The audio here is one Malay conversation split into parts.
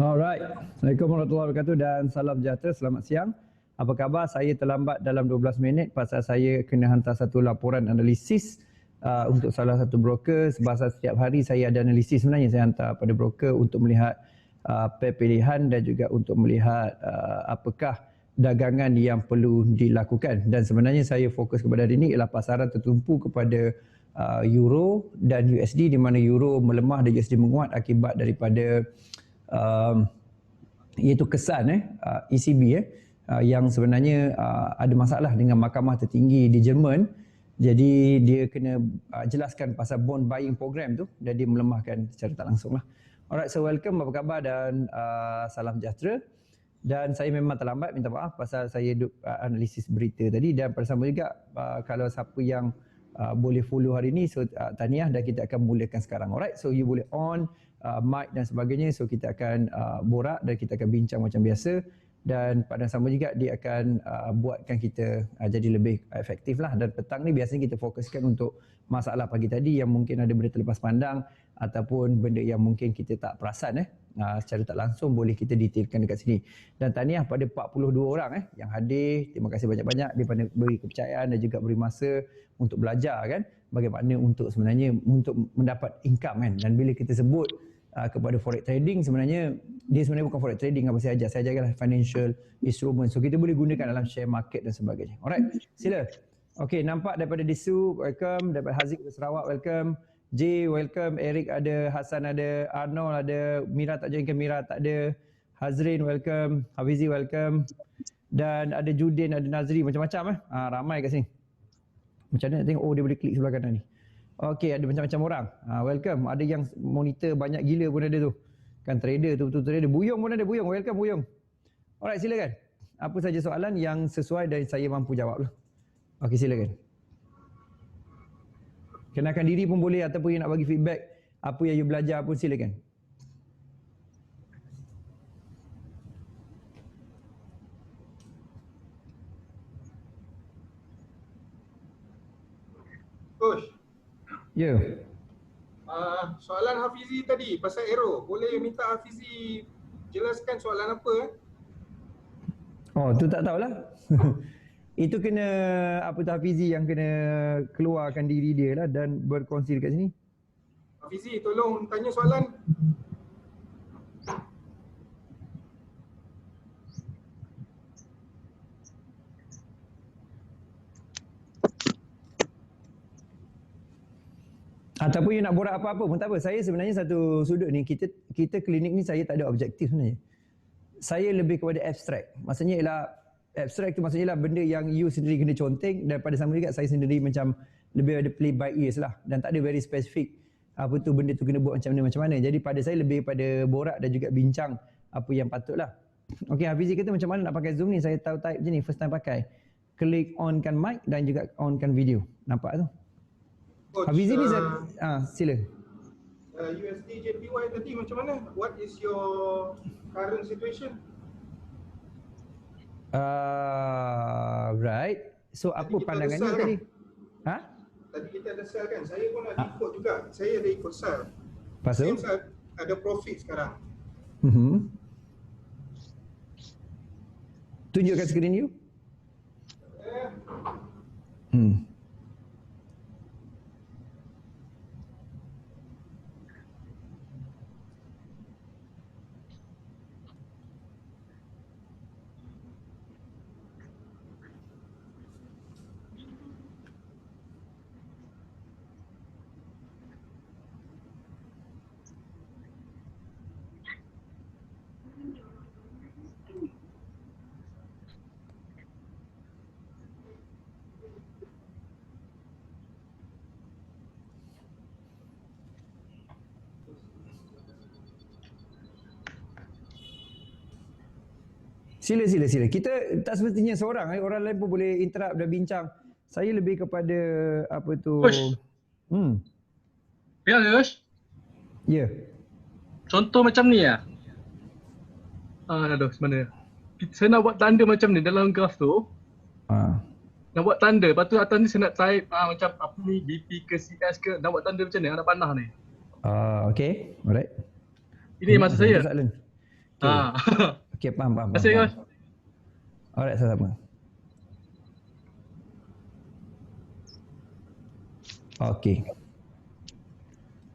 Alright. Assalamualaikum warahmatullahi wabarakatuh dan salam sejahtera. Selamat siang. Apa khabar? Saya terlambat dalam 12 minit pasal saya kena hantar satu laporan analisis untuk salah satu broker. Sebab setiap hari saya ada analisis sebenarnya. Saya hantar pada broker untuk melihat pair pilihan dan juga untuk melihat apakah dagangan yang perlu dilakukan. Dan sebenarnya saya fokus kepada hari ini ialah pasaran tertumpu kepada euro dan USD, di mana euro melemah dan USD menguat akibat daripada iaitu kesan ECB yang sebenarnya ada masalah dengan mahkamah tertinggi di Jerman. Jadi dia kena jelaskan pasal bond buying program tu dan dia melemahkan secara tak langsung lah. Alright, so welcome, apa khabar dan salam sejahtera. Dan saya memang terlambat, minta maaf pasal saya duk analisis berita tadi. Dan bersama juga kalau siapa yang boleh follow hari ni, so tahniah, dan kita akan mulakan sekarang. Alright, so you boleh on mic dan sebagainya, so kita akan borak dan kita akan bincang macam biasa. Dan pada sama juga dia akan buatkan kita jadi lebih efektif lah. Dan petang ni biasanya kita fokuskan untuk masalah pagi tadi yang mungkin ada benda terlepas pandang ataupun benda yang mungkin kita tak perasan secara tak langsung, boleh kita detailkan dekat sini. Dan tahniah pada 42 orang yang hadir. Terima kasih banyak-banyak daripada beri kepercayaan dan juga beri masa untuk belajar kan bagaimana untuk sebenarnya untuk mendapat income kan. Dan bila kita sebut kepada forex trading, sebenarnya dia sebenarnya bukan forex trading apa saya ajarkan financial instrument, so kita boleh gunakan dalam share market dan sebagainya. Alright, sila. Okey, nampak daripada Disu, welcome. Daripada Haziq dari Sarawak, welcome. J, welcome. Eric ada, Hassan ada, Arnold ada, Mira tak join ke? Mira tak ada. Hazrin, welcome. Hafizi, welcome. Dan ada Judin, ada Nazri, macam-macam ramai kat sini. Macam mana nak tengok? Oh, dia boleh klik sebelah kanan ni. Okey, ada macam-macam orang. Welcome. Ada yang monitor banyak gila pun ada tu. Kan trader tu, betul trader. Buyung pun ada, Buyung. Welcome Buyung. Alright, silakan. Apa saja soalan yang sesuai dan saya mampu jawab lah. Okey, silakan. Kenalkan diri pun boleh ataupun yang nak bagi feedback apa yang you belajar pun silakan. Coach. Ya. Soalan Hafizi tadi pasal arrow, boleh minta Hafizi jelaskan soalan apa? Oh, tu tak tahulah. Itu kena apa tu Hafizi yang kena keluarkan diri dia lah dan berkongsi dekat sini. Hafizi, tolong tanya soalan. Ataupun you nak borak apa-apa pun tak apa. Saya sebenarnya satu sudut ni, kita klinik ni saya tak ada objektif sebenarnya. Saya lebih kepada abstract. Maksudnya ialah abstract tu maksudnya ialah benda yang you sendiri kena conteng, dan pada sama juga saya sendiri macam lebih ada play by ears lah, dan tak ada very specific apa tu benda tu kena buat macam mana. Jadi pada saya lebih pada borak dan juga bincang apa yang patutlah. Okey, Hafizi kata macam mana nak pakai Zoom ni, saya tahu type je ni, first time pakai. Klik onkan mic dan juga onkan video. Nampak tu? Coach, Hafizi ni sila. USD JPY tadi macam mana? What is your current situation? Right. So apa pandangan ni tadi? Ha? Tadi kita ada sell kan? Saya pun ada ikut juga. Saya ada ikut sell. Pasal? Saya ada profit sekarang. Tunjukkan skrin you. Sila. Kita tak semestinya seorang, orang lain pun boleh interrupt dan bincang. Saya lebih kepada apa tu? Ya, Yosh. Ya. Contoh macam ni ya. Aduh, mana? Saya nak buat tanda macam ni dalam graf tu. Nak buat tanda, lepas tu atas ni saya nak type macam apa ni, BP ke CS ke, nak buat tanda macam ni, nak panah ni. Okay, alright. Ini masa saya. Okey, faham. Terima kasih Coach. Alright, sama-sama. Okey.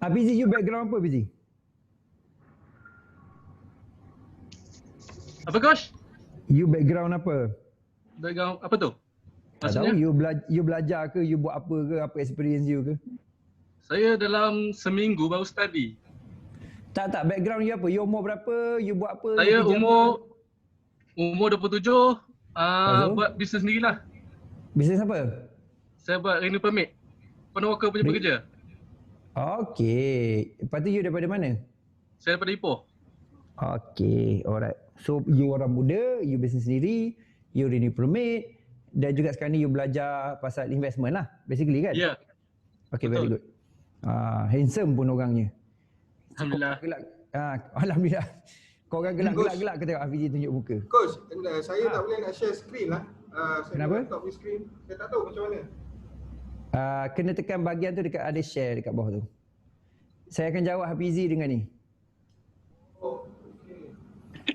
Fizi, you background apa Fizi? Apa Coach? You background apa? Background apa tu? Tak tahu, you belajar ke, you buat apa ke, apa experience you ke? Saya dalam seminggu baru study. Tak, background you apa? You umur berapa? You buat apa? Saya you kerja umur 27, buat bisnes sendirilah. Bisnes apa? Saya buat renew permit. Worker punya pekerja. Okey. Lepas tu you daripada mana? Saya daripada Ipoh. Okey, alright. So you orang muda, you bisnes sendiri, you renew permit dan juga sekarang ni you belajar pasal investment lah, basically kan? Ya. Okey, very good. Handsome pun orangnya. Alhamdulillah. Alhamdulillah. Kau orang gelak-gelak ke tengok Hafizi tunjuk muka? Coach, saya tak boleh nak share screen lah. Kenapa? Saya tak boleh screen. Saya tak tahu macam mana. Kena tekan bahagian tu dekat ada share dekat bawah tu. Saya akan jawab Hafizi dengan ni. Oh, okey.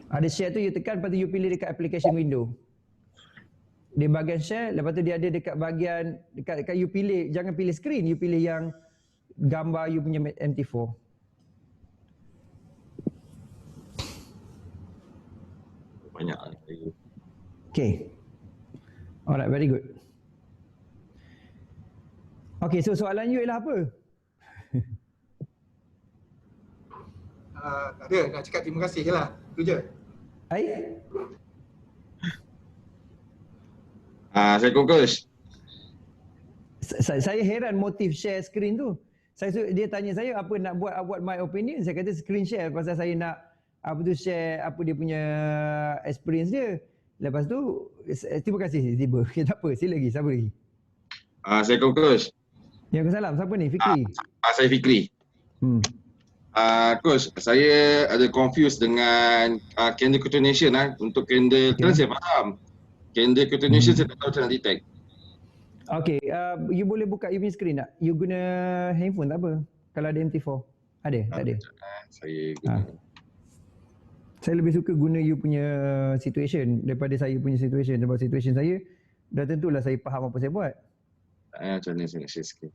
Ada share tu you tekan, lepas tu you pilih dekat application window. Di bahagian share, lepas tu dia ada dekat bahagian dekat you pilih, jangan pilih screen, you pilih yang gambar you punya MT4. Banyak. Okay. Alright, very good. Okay, so soalan you ialah apa? Tak ada, nak cakap terima kasih je lah. Itu je. Assalamualaikum Coach. Saya heran motif share screen tu. Dia tanya saya apa nak buat my opinion. Saya kata screen share pasal saya nak share apa dia punya experience dia. Lepas tu terima kasih tiba. Okay, tak apa, sila lagi, siapa lagi? Assalamualaikum Coach. Waalaikumsalam. Siapa ni? Fikri. Saya Fikri. Coach, saya ada confused dengan candle coordination untuk candle kan saya faham. Candle coordination saya tak tahu macam nak detect. Okay, you boleh buka you punya screen tak? You guna handphone tak apa? Kalau ada MT4. Ada? Tak ada? Saya guna. Saya lebih suka guna you punya situation daripada saya punya situation. Sebab situation saya, dah tentulah saya faham apa saya buat. Macam mana saya nak share screen.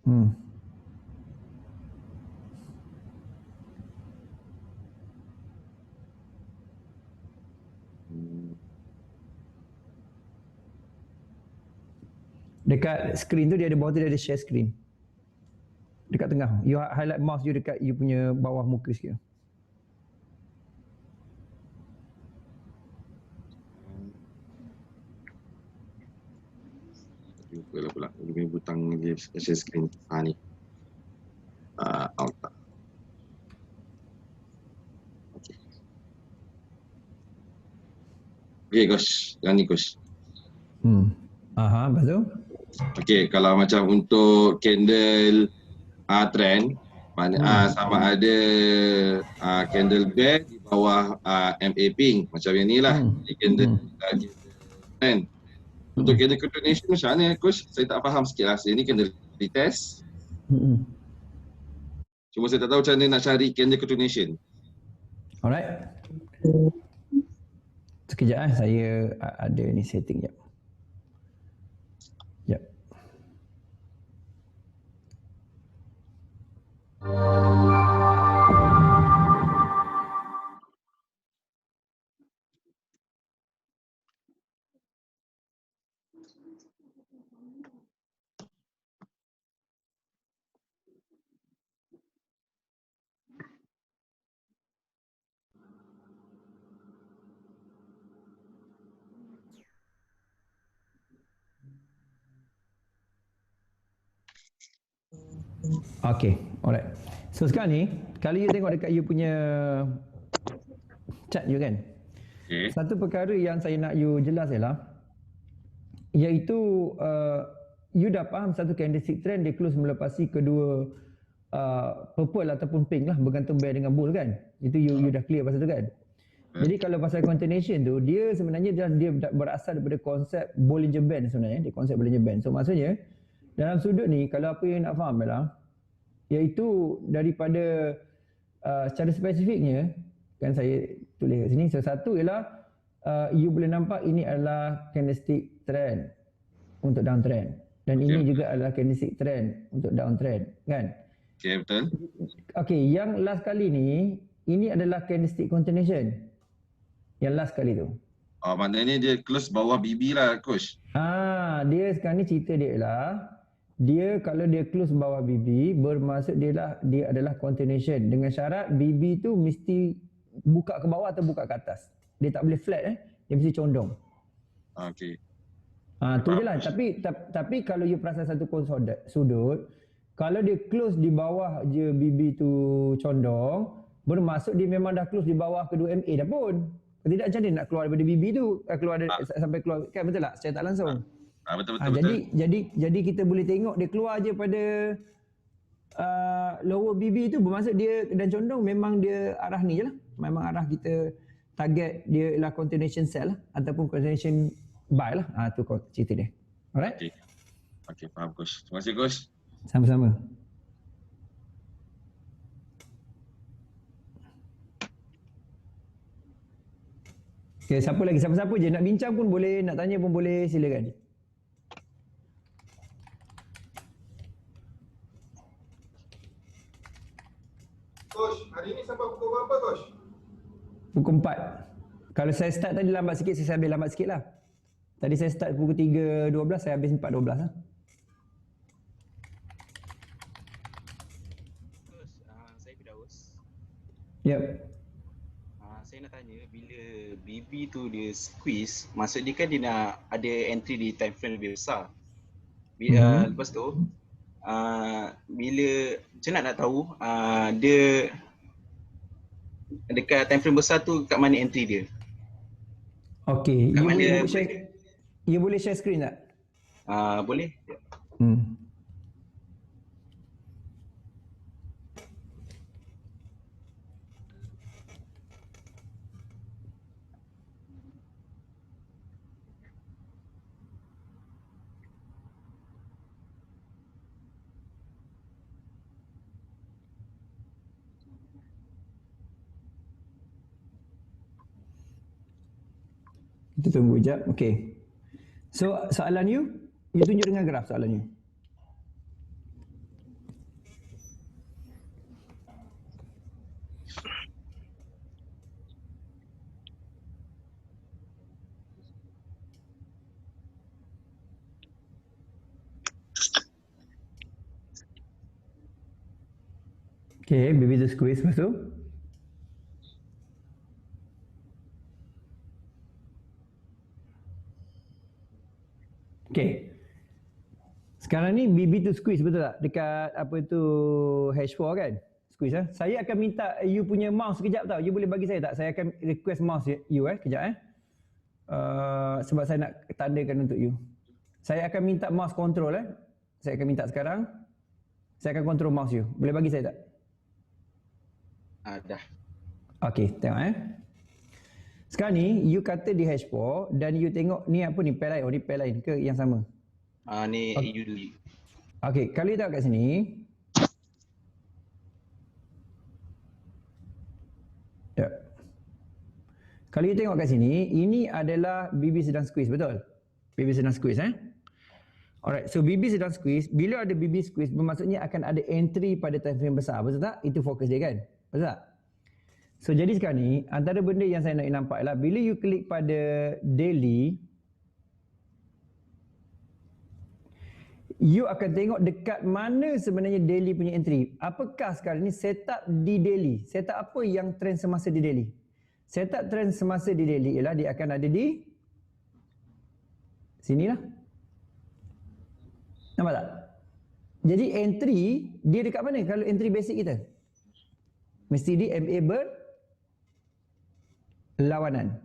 Dekat screen tu dia ada bawah tu dia ada share screen. Dekat tengah. You highlight mouse you dekat you punya bawah muka sikit. Pula dia punya butang dia share screen. Ni. Out. Okay Coach, yang ni Coach. Lepas tu? Okay, kalau macam untuk candle trend, sama ada candle bear di bawah MA pink macam yang ni lah. Candle trend. Untuk candle coordination macam mana Coach? Saya tak faham sikit lah. Ini candle retest. Cuma saya tak tahu macam mana nak cari candle coordination. Alright. Sekejap saya ada ni setting jap. Okay, alright. So sekarang ni, kalau you tengok dekat you punya chart you kan, satu perkara yang saya nak you jelas ialah, iaitu you dah faham satu candlestick trend dia close melepasi kedua purple ataupun pink lah, bergantung bear dengan bull kan. Itu you dah clear pasal tu kan. Jadi kalau pasal continuation tu, dia sebenarnya dia berasal daripada konsep Bollinger Band sebenarnya, dia konsep Bollinger Band. So maksudnya dalam sudut ni, kalau apa yang nak faham ialah, iaitu daripada secara spesifiknya, kan saya tulis kat sini. So satu ialah you boleh nampak ini adalah candlestick trend untuk downtrend dan ini juga adalah candlestick trend untuk downtrend, kan? Okay, betul. Okay, yang last kali ni, ini adalah candlestick continuation. Yang last kali tu. Oh, maknanya dia close bawah BB lah, coach. Dia sekarang ni cerita dia ialah, dia kalau dia close bawah BB, bermaksud dia adalah continuation. Dengan syarat BB tu mesti buka ke bawah atau buka ke atas. Dia tak boleh flat dia mesti condong. Okay. Tu je lah. Tapi kalau you perasan satu sudut, kalau dia close di bawah je BB tu condong, bermaksud dia memang dah close di bawah kedua MA dah pun. Kalau tidak macam mana nak keluar daripada BB tu, sampai keluar, kan betul tak? Secara tak langsung. Betul. Jadi kita boleh tengok dia keluar je pada lower BB tu, bermaksud dia dan condong memang dia arah ni je lah. Memang arah kita target dia ialah continuation sell lah, ataupun continuation buy lah. Tu cerita dia. Alright? Okay, faham coach. Terima kasih coach. Sama-sama. Okay, siapa-siapa je nak bincang pun boleh, nak tanya pun boleh, silakan. Coach, hari ni sampai pukul berapa coach? Pukul 4. Kalau saya start tadi lambat sikit, saya habis lambat sikit lah. Tadi saya start pukul 3.12, saya habis 4.12 lah. Saya Firdaus. Yep. Saya nak tanya, bila BB tu dia squeeze, maksud dia kan dia nak ada entry di time frame lebih besar. Lepas tu, bila macam nak tahu dia dekat time frame besar tu kat mana entry dia? Okay, you boleh share screen tak? Boleh? Kita tunggu sekejap. Okay. So, soalan you tunjuk dengan graf soalan you. Okay, baby tu squeeze lepas tu. Okay. Sekarang ni BB tu squeeze betul tak? Dekat apa tu H4 kan? Squeeze Saya akan minta you punya mouse sekejap tau. You boleh bagi saya tak? Saya akan request mouse you kejap sebab saya nak tandakan untuk you. Saya akan minta mouse control Saya akan minta sekarang. Saya akan control mouse you. Boleh bagi saya tak? Dah. Okay, tengok Sekarang ni you kata di H4 dan you tengok ni apa ni pair lain. Ni pair lain ke yang sama? Ni EU dulu. Okay, kalau you tengok kat sini. Kalau you tengok kat sini, ini adalah BB sedang squeeze, betul? BB sedang squeeze Alright, so BB sedang squeeze. Bila ada BB squeeze, bermaksudnya akan ada entry pada time frame besar, betul tak? Itu fokus dia kan? Betul tak? So jadi sekarang ni, antara benda yang saya nak nampak ialah bila you klik pada daily, you akan tengok dekat mana sebenarnya daily punya entry. Apakah sekarang ni setup di daily? Setup apa yang trend semasa di daily? Setup trend semasa di daily ialah dia akan ada di sinilah. Nampak tak? Jadi entry dia dekat mana kalau entry basic kita? Mesti di MA berlawanan.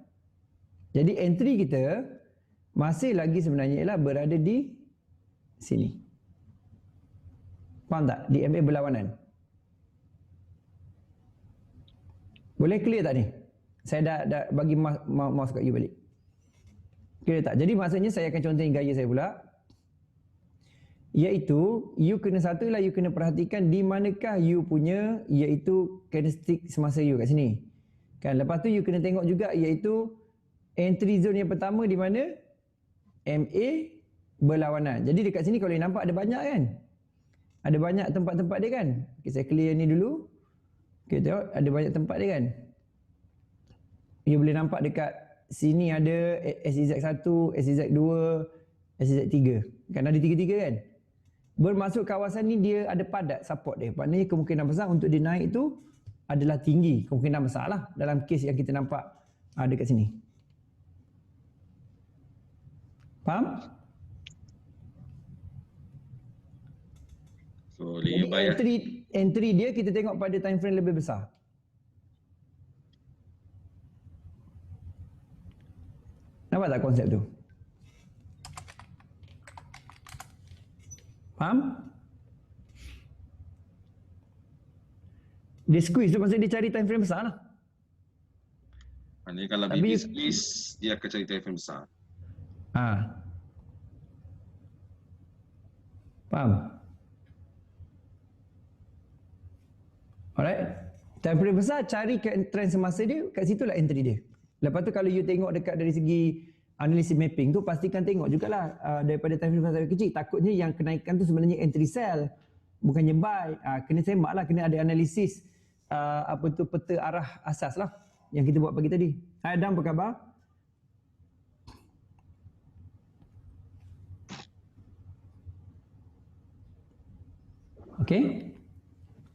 Jadi entry kita masih lagi sebenarnya ialah berada di sini. Faham tak? Di MA berlawanan. Boleh clear tak ni? Saya dah bagi mouse kat you balik. Clear tak? Jadi maksudnya saya akan contohin gaya saya pula. Iaitu, you kena satu lah, you kena perhatikan di manakah you punya, iaitu candlestick semasa you kat sini. Kan lepas tu you kena tengok juga iaitu entry zone yang pertama di mana MA berlawanan. Jadi dekat sini kalau you nampak ada banyak kan? Ada banyak tempat-tempat dia kan? Okay, saya clear ni dulu. Okay, tengok ada banyak tempat dia kan? You boleh nampak dekat sini ada SEZ1, SEZ2, SEZ3. Kan ada tiga-tiga kan? Bermaksud kawasan ni dia ada padat support dia. Maknanya kemungkinan besar untuk dia naik tu adalah tinggi. Kemungkinan besar lah dalam kes yang kita nampak dekat sini. Faham? So Jadi lebih baik. entry dia kita tengok pada time frame lebih besar. Nampak tak konsep tu? Faham? Dia squeeze tu maksudnya dia cari time frame besar lah. Maknanya kalau Tapi- BB squeeze, dia akan cari time frame besar. Faham? Alright. Time frame besar cari trend semasa dia, kat situ lah entry dia. Lepas tu kalau you tengok dekat dari segi analisis mapping tu, pastikan tengok jugalah daripada time frame besar kecil. Takutnya yang kenaikan tu sebenarnya entry sell, bukannya buy. Kena semak lah, kena ada analisis peta arah asas lah yang kita buat pagi tadi. Hai Adam, apa khabar? Okay.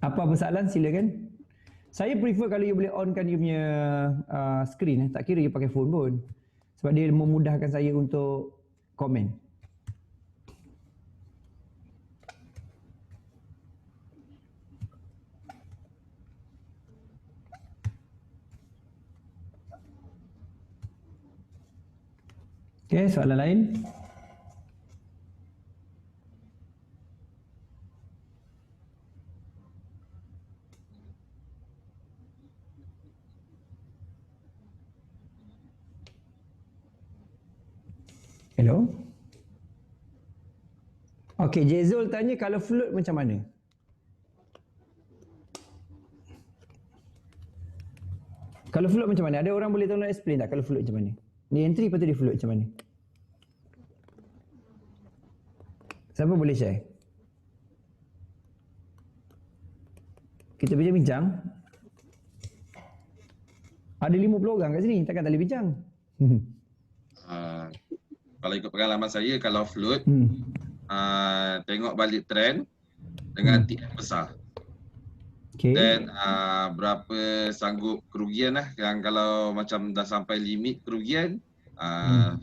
Apa soalan silakan. Saya prefer kalau you boleh onkan you punya screen. Tak kira you pakai phone pun. Sebab dia memudahkan saya untuk komen. Okay, soalan lain? Hello? Okey, Jezul tanya kalau float macam mana? Kalau float macam mana? Ada orang boleh tolong explain tak kalau float macam mana? Ni entry lepas tu dia float macam mana? Siapa boleh share? Kita bincang-bincang. Ada 50 orang kat sini, takkan tak boleh bincang. Kalau ikut pengalaman saya, kalau float, tengok balik trend dengan TM besar. Okay. Dan berapa sanggup kerugian lah. Yang kalau macam dah sampai limit kerugian,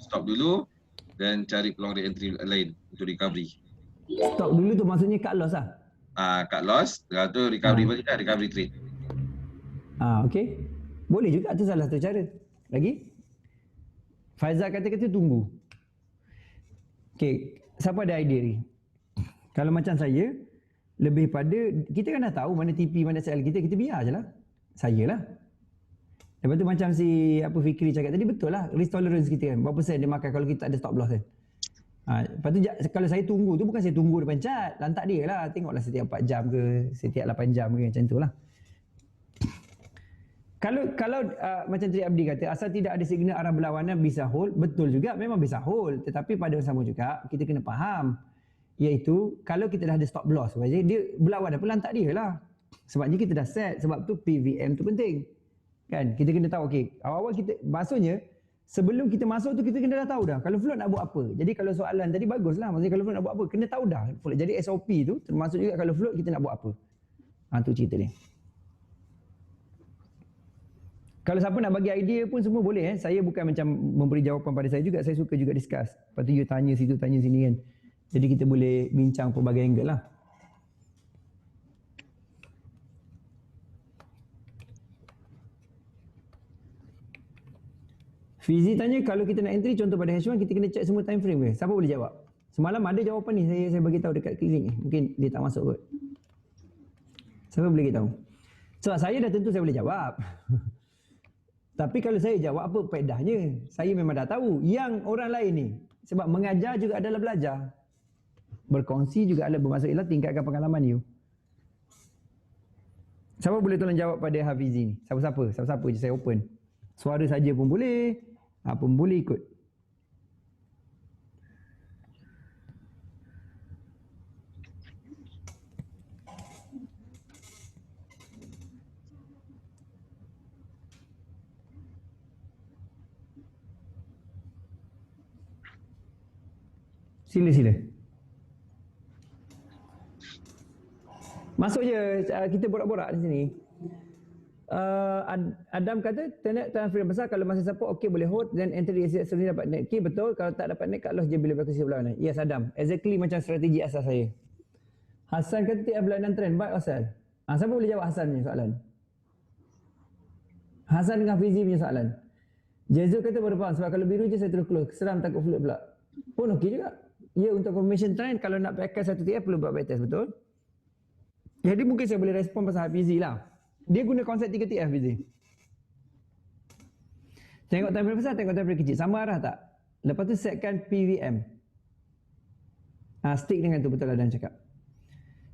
stop dulu dan cari peluang re-entry lain untuk recovery. Stop dulu tu maksudnya cut loss lah? Cut loss, lepas tu recovery balik lah, recovery trade. Okay. Boleh juga, tu salah satu cara. Lagi? Faizal kata tunggu. Okay, siapa ada idea ni? Kalau macam saya, lebih pada, kita kan dah tahu mana TP, mana SL kita biar je lah. Saya lah. Lepas tu macam si Fikri cakap tadi, betul lah. Risk tolerance kita kan. Berapa persen dia makan kalau kita tak ada stop loss kan. Lepas tu kalau saya tunggu tu, bukan saya tunggu depan cat. Lantak dia lah. Tengoklah setiap 4 jam ke, setiap 8 jam ke, macam tu lah. Kalau macam Tri Abdi kata, asal tidak ada signal arah berlawanan bisa hold, betul juga, memang bisa hold. Tetapi pada sama juga, kita kena faham. Iaitu, kalau kita dah ada stop loss, dia berlawanan pun lantak dia lah. Sebabnya kita dah set, sebab tu PVM tu penting. Kan, kita kena tahu, okay, awal-awal kita, maksudnya, sebelum kita masuk tu kita kena dah tahu dah, kalau float nak buat apa. Jadi kalau soalan tadi bagus lah, maksudnya kalau float nak buat apa, kena tahu dah. Jadi SOP tu, termasuk juga kalau float kita nak buat apa. Tu cerita ni. Kalau siapa nak bagi idea pun semua boleh. Saya bukan macam memberi jawapan pada saya juga. Saya suka juga discuss. Lepas tu you tanya situ, tanya sini kan. Jadi kita boleh bincang pelbagai angle lah. Fizi tanya kalau kita nak entry contoh pada H1 kita kena check semua time frame ke? Siapa boleh jawab? Semalam ada jawapan ni saya bagi tahu dekat klinik ni. Mungkin dia tak masuk kot. Siapa boleh beritahu? Sebab saya dah tentu saya boleh jawab. Tapi kalau saya jawab apa faedahnya? Saya memang dah tahu. Yang orang lain ni, sebab mengajar juga adalah belajar. Berkongsi juga adalah bermaksud ialah tingkatkan pengalaman you. Siapa boleh tolong jawab pada Hafizi ni? Siapa-siapa je saya open. Suara saja pun boleh. Apa pun boleh ikut. Sila. Masuk je, kita borak-borak di sini. Adam kata internet transfer besar, kalau masih support okey boleh hold dan enter di sini dapat net key. Betul, kalau tak dapat net cut loss je bila berlaku berlawanan. Yes Adam, exactly macam strategi asas saya. Hasan kata TF berlawanan trend, baik Hasan. Siapa boleh jawab Hasan punya soalan? Hasan dengan Fizi punya soalan. Jezo kata baru faham, sebab kalau biru je saya terus close, seram takut float pula. Pun okey juga. Ya, untuk confirmation trend kalau nak pakai satu TF perlu buat backtest, betul? Jadi mungkin saya boleh respon pasal Hafizi lah. Dia guna konsep 3 TF Hafizi. Tengok time frame besar, tengok time frame kecil. Sama arah tak? Lepas tu setkan PVM. Stick dengan tu, betul lah Dan cakap.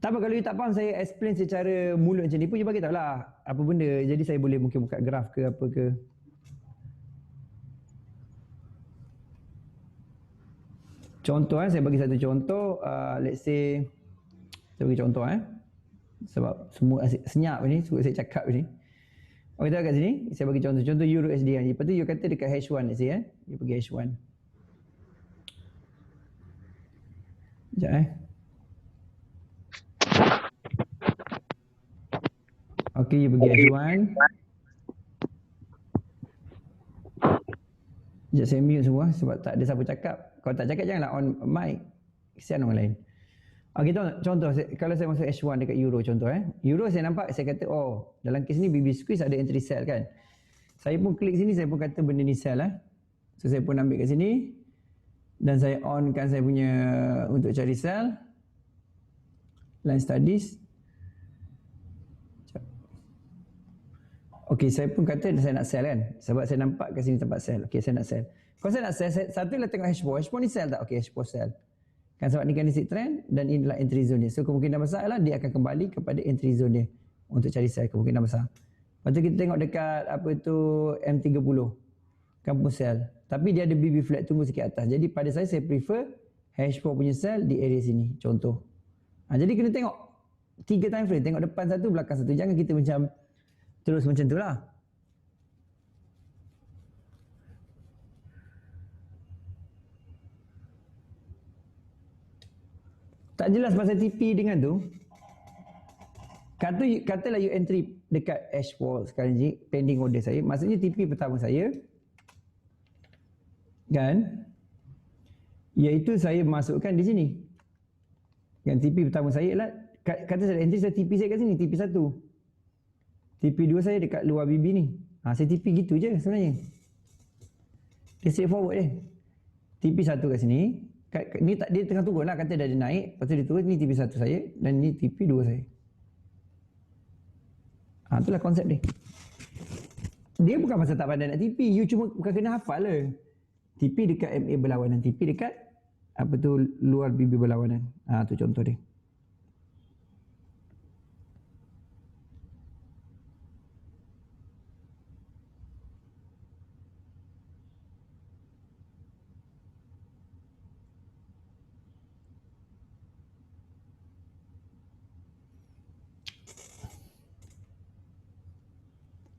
Tak apa, kalau you tak faham saya explain secara mulut macam ni pun you bagi tahu lah apa benda. Jadi saya boleh mungkin buka graf ke apa ke. Contoh saya bagi satu contoh, let's say saya bagi contoh sebab semua senyap ni, suka saya cakap ni. Oh, kita kat sini, saya bagi contoh Euro USD kan. Lepas tu you kata dekat H1 let's say you pergi H1. Sekejap Okay, you pergi H1. Sekejap saya mute semua sebab tak ada siapa cakap. Kalau tak cakap janganlah on mic. Kesian orang lain. Okay, contoh kalau saya masuk H1 dekat Euro contoh Euro saya nampak, saya kata oh dalam kes ni BB squeeze ada entry sell kan. Saya pun klik sini, saya pun kata benda ni sell So saya pun ambil kat sini dan saya on kan saya punya untuk cari sell. Line studies. Okay, saya pun kata saya nak sell kan. Sebab saya nampak kat sini tempat sell. Okay, saya nak sell. Kalau saya nak sell, satu lah tengok H4. H4 ni sell tak? Okay, H4 sell. Kan sebab ni candlestick trend dan inilah entry zone dia. So kemungkinan besar lah dia akan kembali kepada entry zone dia untuk cari sell, kemungkinan besar. Lepas tu kita tengok dekat apa tu M30. Kan pun sell. Tapi dia ada BB flat tunggu sikit atas. Jadi pada saya prefer H4 punya sell di area sini. Contoh. Jadi kena tengok 3 time frame. Tengok depan satu, belakang satu. Jangan kita macam terus macam tu lah. Tak jelas pasal TP dengan tu. Katalah you entry dekat H4 sekarang ni, pending order saya. Maksudnya TP pertama saya. Kan? Iaitu saya masukkan di sini. Kan TP pertama saya lah. Kata saya entry, saya TP saya kat sini. TP 1. TP 2 saya dekat luar BB ni. Saya TP gitu je sebenarnya. Dia straightforward je. TP 1 kat sini. Ni tak, dia tengah turun lah, kata dah dia naik. Lepas tu dia turun, ni TP 1 saya dan ni TP 2 saya. Itulah konsep dia. Dia bukan pasal tak pandai nak TP. You cuma bukan kena hafal lah. TP dekat MA berlawanan. TP dekat apa tu luar BB berlawanan. Tu contoh dia.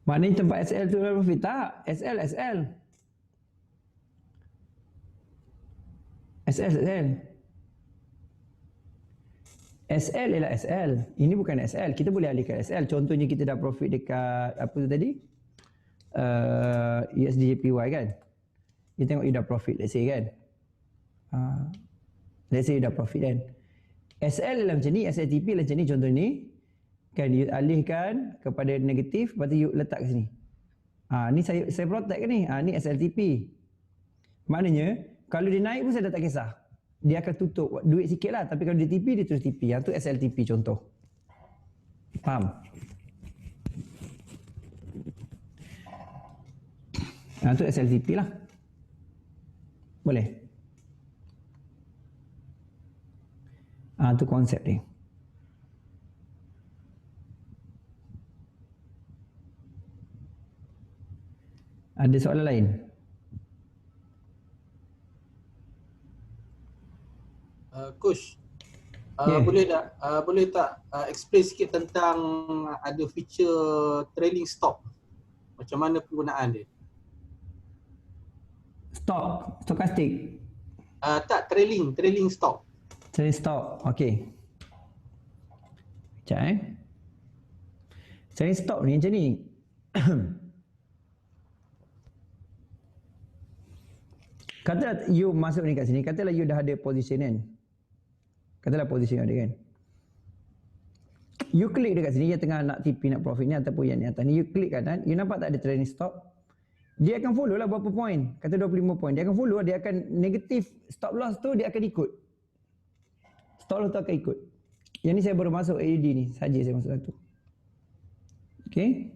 Maknanya tempat SL tu lah profit? Tak. SL. SL ialah SL. Ini bukan SL. Kita boleh alihkan SL. Contohnya kita dah profit dekat apa tu tadi? USDJPY kan? Kita tengok you dah profit, let's say kan? Let's say you dah profit kan? SL ialah macam ni, SLTP ialah macam ni contoh ni. Kan you alihkan kepada negatif, lepas tu you letak ke sini. Ni saya protect ke ni? Ni SLTP. Maknanya kalau dia naik pun saya dah tak kisah. Dia akan tutup duit sikit lah. Tapi kalau dia TP, dia terus TP. Yang tu SLTP contoh. Faham? Tu SLTP lah. Boleh? Tu konsep dia. Ada soalan lain? Coach, Yeah. boleh tak explain sikit tentang ada feature trailing stop? Macam mana penggunaan dia? Stop, stokastik. Tak, trailing stop. Trailing stop, okey. Sekejap Trailing stop ni macam ni. Katalah you masuk ni kat sini, katalah you dah ada position kan. Katalah position ada kan. You klik dekat sini yang tengah nak TP, nak profit ni ataupun yang ni atas ni, you klik kanan, you nampak tak ada trailing stop? Dia akan follow lah berapa point. Kata 25 point. Dia akan follow, dia akan negatif stop loss tu dia akan ikut. Stop loss tu akan ikut. Yang ni saya baru masuk AUD ni, saja saya masuk satu. Okay.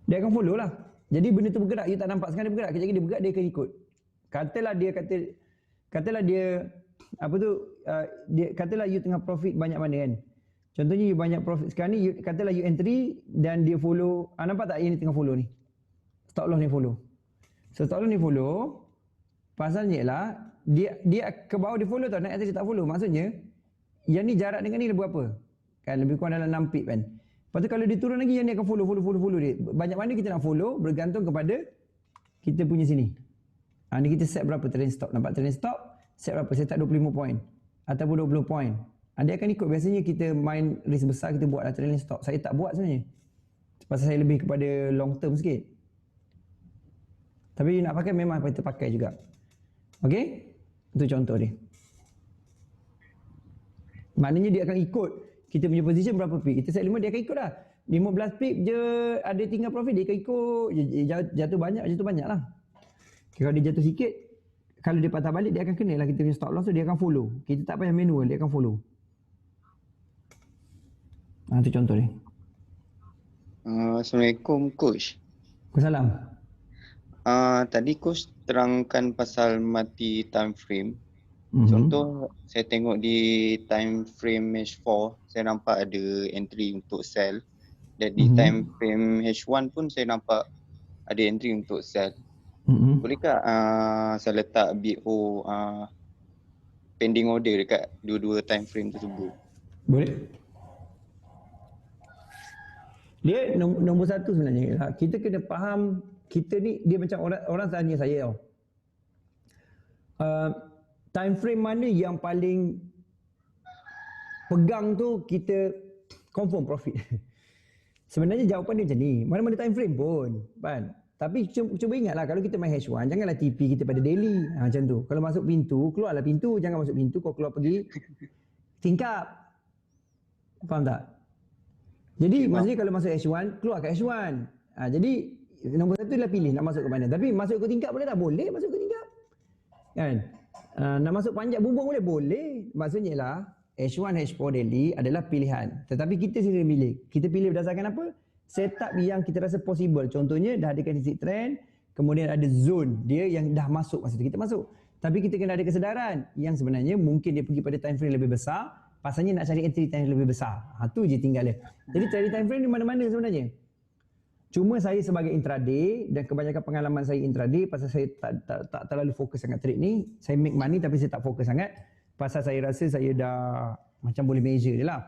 Dia akan follow lah. Jadi benda tu bergerak, you tak nampak sekarang dia bergerak, kejap lagi dia bergerak, dia akan ikut. Katalah dia apa tu, katalah you tengah profit banyak mana kan. Contohnya you banyak profit sekarang ni, katalah you entry dan dia follow, nampak tak yang ni tengah follow ni? Stop loss ni follow. So stop loss ni follow, pasalnya lah, dia ke bawah dia follow tau, naik atas dia tak follow. Maksudnya, yang ni jarak dengan ni berapa? Kan lebih kurang dalam 6 pip kan. Lepas tu kalau dia turun lagi, yang ni akan follow dia. Banyak mana kita nak follow, bergantung kepada kita punya sini. Ni kita set berapa trailing stop. Nampak trailing stop, set berapa? Set tak 25 point. Ataupun 20 point. Dia akan ikut. Biasanya kita main risk besar, kita buatlah trailing stop. Saya tak buat sebenarnya. Pasal saya lebih kepada long term sikit. Tapi nak pakai memang kita pakai juga. Okey? Itu contoh dia. Maknanya dia akan ikut kita punya position berapa pip. Kita set 5, dia akan ikut lah. 15 pip je ada tinggal profit, dia akan ikut. Jatuh banyak lah. Kalau dia jatuh sikit, kalau dia patah balik, dia akan kena lah kita punya stop loss tu, dia akan follow. Kita tak payah manual, dia akan follow. Itu contoh dia. Assalamualaikum Coach. Waalaikumsalam. Tadi Coach terangkan pasal mati time frame. Contoh saya tengok di time frame H4, saya nampak ada entry untuk sell. Dan di time frame H1 pun saya nampak ada entry untuk sell. Bolehkah saya letak BO pending order dekat dua-dua time frame tersebut? Boleh. Dia nombor satu sebenarnya, kita kena faham, kita ni dia macam orang tanya saya tau, time frame mana yang paling pegang tu kita confirm profit. Sebenarnya jawapan dia macam ni, mana-mana time frame pun kan. Tapi cuba ingatlah, kalau kita main H1, janganlah TP kita pada daily. Macam tu. Kalau masuk pintu, keluarlah pintu. Jangan masuk pintu, kau keluar pergi tingkap. Faham tak? Jadi maksudnya kalau masuk H1, keluar kat H1. Jadi nombor satu adalah pilih nak masuk ke mana. Tapi masuk ke tingkap boleh tak? Boleh masuk ke tingkap. Kan? Nak masuk panjat bumbung boleh? Boleh. Maksudnya lah, H1, H4 daily adalah pilihan. Tetapi kita sendiri pilih. Kita pilih berdasarkan apa? Setup yang kita rasa possible. Contohnya dah ada candlestick trend, kemudian ada zone dia yang dah masuk masa tu kita masuk. Tapi kita kena ada kesedaran yang sebenarnya mungkin dia pergi pada time frame lebih besar, pasalnya nak cari entry time frame lebih besar. Tu je tinggal dia. Jadi cari time frame di mana-mana sebenarnya. Cuma saya sebagai intraday dan kebanyakan pengalaman saya intraday, pasal saya tak terlalu fokus sangat trade ni, saya make money tapi saya tak fokus sangat pasal saya rasa saya dah macam boleh measure dia lah.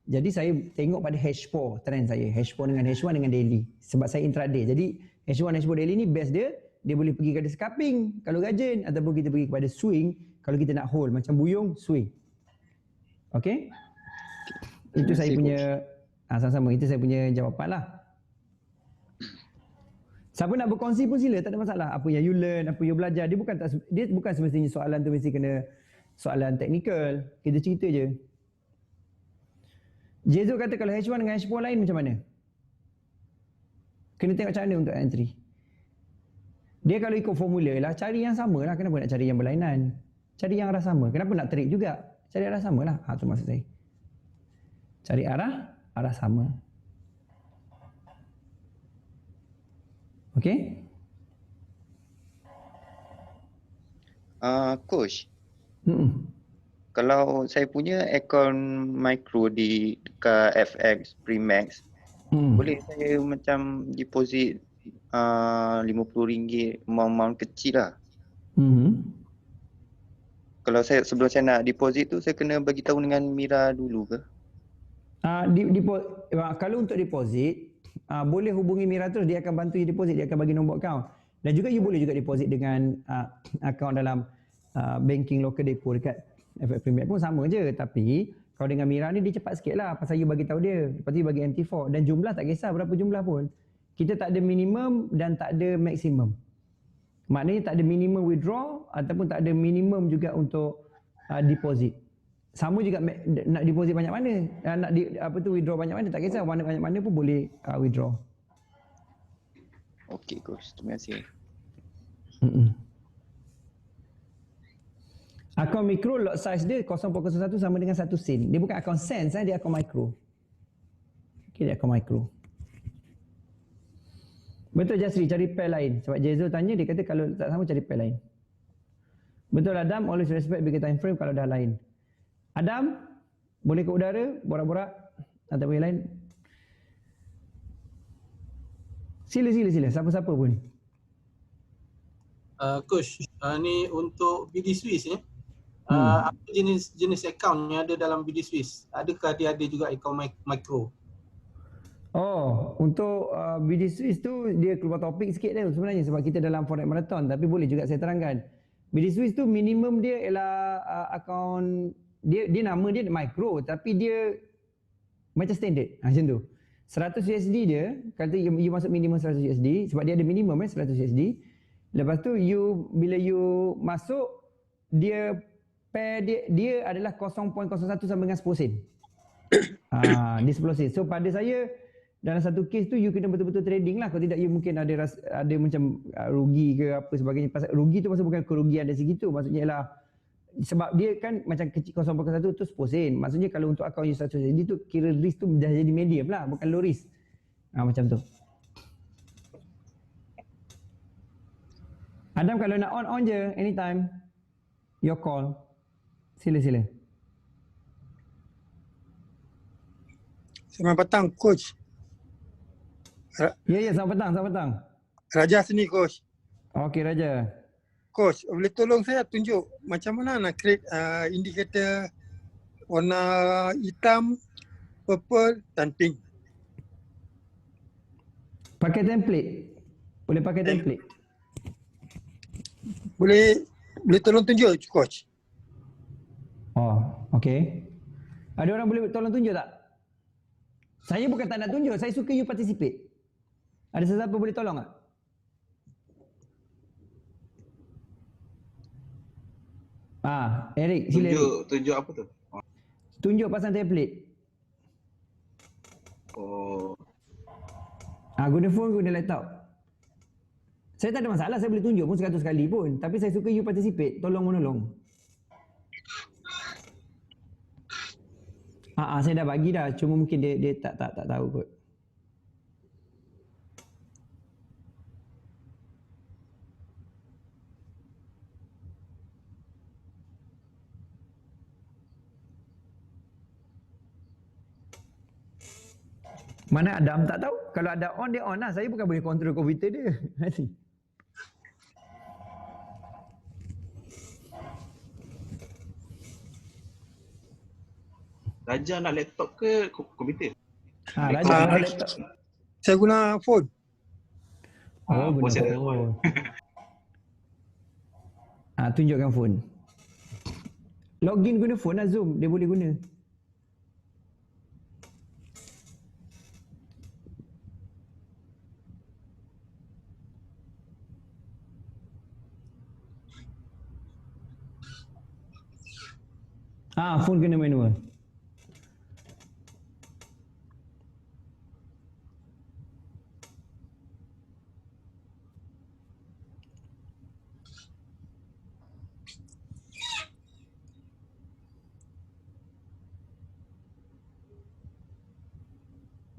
Jadi saya tengok pada H4 trend saya. H4 dengan H1 dengan daily. Sebab saya intraday. Jadi H1, H4 daily ni best dia. Dia boleh pergi kepada scalping kalau rajin. Ataupun kita pergi kepada swing kalau kita nak hold. Macam buyung, swing. Okay? Itu saya punya, sama-sama. Itu saya punya jawapan lah. Siapa nak berkongsi pun sila. Tak ada masalah. Apa yang you learn, apa yang you belajar. Dia bukan semestinya soalan tu mesti kena soalan teknikal. Kita cerita je. Jezo kata kalau H1 dengan H4 lain macam mana? Kena tengok cara untuk entry. Dia kalau ikut formula lah, cari yang sama lah. Kenapa nak cari yang berlainan? Cari yang arah sama. Kenapa nak trade juga? Cari arah sama lah. Itu maksud saya. Cari arah sama. Okay? Coach. Kalau saya punya akaun micro dekat FX Premax, boleh saya macam deposit RM50 amount kecil lah. Mhm. Kalau sebelum saya nak deposit tu, saya kena bagi tahu dengan Mira dulu ke? Kalau untuk deposit, boleh hubungi Mira terus, dia akan bantu you deposit, dia akan bagi nombor akaun. Dan juga you boleh juga deposit dengan akaun dalam banking local depo dekat FX Premier pun sama je. Tapi kalau dengan Mira ni dia cepat sikit lah pasal you bagi tahu dia. Lepas tu you bagi MT4 dan jumlah tak kisah berapa jumlah pun. Kita tak ada minimum dan tak ada maksimum. Maknanya tak ada minimum withdraw ataupun tak ada minimum juga untuk deposit. Sama juga nak deposit banyak mana, nak withdraw banyak mana, tak kisah mana banyak mana pun boleh withdraw. Okey coach, terima kasih. Akaun mikro lot size dia 0.01 sama dengan 1 sen. Dia bukan akaun sen, dia akaun mikro. Okey, dia akaun mikro. Betul Jasri, cari pair lain. Sebab Jezul tanya, dia kata kalau tak sama cari pair lain. Betul Adam, always respect bigger time frame kalau dah lain. Adam, boleh ke udara, borak-borak atau yang lain? Sila, siapa-siapa pun. Coach, ni untuk BD Swiss ni. Apa jenis akaun yang ada dalam BD Swiss? Adakah dia ada juga akaun mikro? Oh, untuk BD Swiss tu dia keluar topik sikit dia sebenarnya sebab kita dalam Forex Marathon, tapi boleh juga saya terangkan. BD Swiss tu minimum dia ialah akaun dia nama dia micro tapi dia macam standard macam tu. 100 USD dia, kata you masuk minimum 100 USD sebab dia ada minimum 100 USD. Lepas tu bila you masuk dia pair dia adalah 0.01 sama dengan 10 sen. Dia 10 sen. So pada saya dalam satu kes tu you kena betul-betul trading lah. Kalau tidak you mungkin ada macam rugi ke apa sebagainya. Pasal rugi tu pasal bukan kerugian dari segitu. Maksudnya ialah sebab dia kan macam kecil 0.1 tu 10 sen. Maksudnya kalau untuk akaun you 100 sen tu kira risk tu dah jadi medium lah, bukan low risk. Macam tu. Adam kalau nak on je anytime. Your call. Sila. Selamat petang coach. Ya, selamat petang. Raja sini coach. Okey Raja. Coach, boleh tolong saya tunjuk macam mana nak create indikator warna hitam, purple dan pink. Pakai template. Boleh pakai template. Boleh tolong tunjuk coach. Oh, okey. Ada orang boleh tolong tunjuk tak? Saya bukan tak nak tunjuk, saya suka you participate. Ada sesiapa boleh tolong tak? Eric, sila. Tunjuk apa tu? Tunjuk pasang template. Oh. Guna phone, guna laptop. Saya tak ada masalah, saya boleh tunjuk pun 100 kali pun. Tapi saya suka you participate, tolong menolong. Saya dah bagi dah, cuma mungkin dia tak tahu kot. Mana Adam tak tahu. Kalau ada on, dia on lah. Saya bukan boleh kontrol komputer dia. Raja nak laptop ke komputer? Raja nak laptop. Saya guna phone. Guna phone. Tunjukkan phone. Login guna phone lah Zoom. Dia boleh guna. Phone kena manual.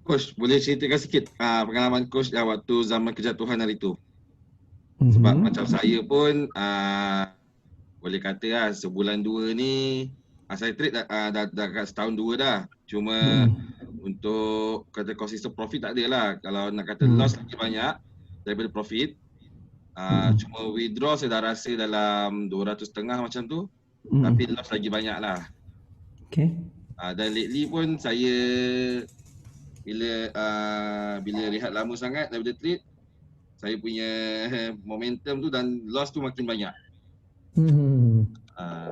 Coach, boleh ceritakan sikit pengalaman coach waktu zaman kejatuhan hari tu? Sebab macam saya pun boleh kata lah sebulan dua ni saya trade dah kat setahun dua dah. Cuma untuk kata consistent profit tak ada lah. Kalau nak kata loss lagi banyak, daripada profit. Cuma withdraw saya dah rasa dalam 200.5 macam tu. Tapi loss lagi banyak lah. Okay. Dan lately pun saya bila rehat lama sangat daripada trade, saya punya momentum tu dan loss tu makin banyak.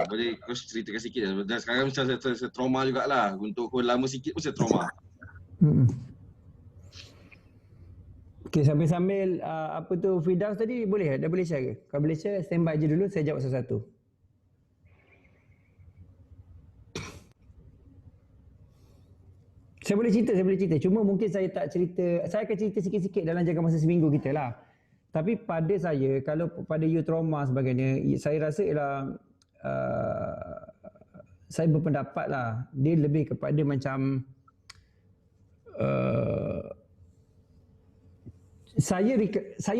Boleh coach ceritakan sikit? Dan sekarang macam saya trauma jugalah. Untuk hold lama sikit pun saya trauma. Okay, sambil-sambil apa tu Firdaus tadi boleh? Dah boleh share ke? Kalau boleh share, standby je dulu, saya jawab satu-satu. Saya boleh cerita. Cuma mungkin saya tak cerita, saya akan cerita sikit-sikit dalam jangka masa seminggu kita lah. Tapi pada saya, kalau pada you trauma sebagainya, saya rasa ialah saya berpendapat lah, dia lebih kepada macam saya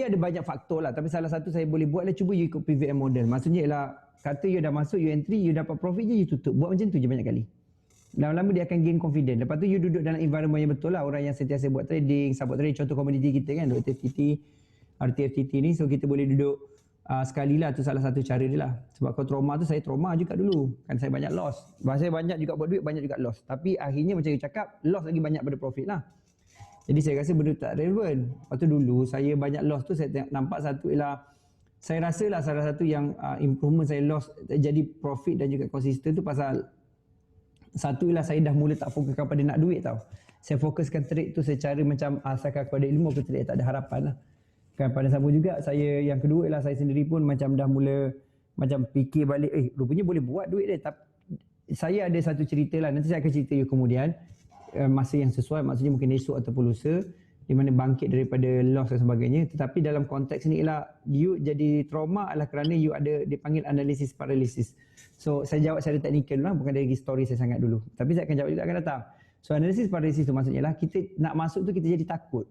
ada banyak faktor lah, tapi salah satu saya boleh buat lah, cuba you ikut PVM model. Maksudnya ialah, kata you dah masuk, you entry, you dapat profit je, you tutup. Buat macam tu je banyak kali. Lama-lama dia akan gain confidence. Lepas tu you duduk dalam environment yang betul lah. Orang yang sentiasa buat trading, support trading, contoh komoditi kita kan, Dr. FTT, RTFTT ni. So kita boleh duduk sekali lah, tu salah satu cara dia lah. Sebab kalau trauma tu, saya trauma juga dulu. Kan saya banyak loss. Saya banyak juga buat duit, banyak juga loss. Tapi akhirnya macam you cakap, loss lagi banyak pada profit lah. Jadi saya rasa benda tak relevan. Lepas tu dulu saya banyak loss tu, saya nampak satu ialah, saya rasa lah salah satu yang improvement saya loss jadi profit dan juga konsisten tu pasal satu ialah saya dah mula tak fokuskan pada nak duit tau. Saya fokuskan trade tu secara macam asalkan aku ada ilmu, aku trade tak ada harapan lah. Kan pada sama juga saya, yang kedua ialah saya sendiri pun macam dah mula macam fikir balik, rupanya boleh buat duit dia. Tapi saya ada satu cerita lah, nanti saya akan cerita you kemudian masa yang sesuai, maksudnya mungkin esok ataupun lusa, di mana bangkit daripada loss dan sebagainya. Tetapi dalam konteks ni ialah you jadi trauma adalah kerana you ada dipanggil analisis paralysis. So saya jawab secara teknikal lah, bukan dari story saya sangat dulu. Tapi saya akan jawab juga akan datang. So analisis paralysis tu maksudnya lah kita nak masuk tu kita jadi takut.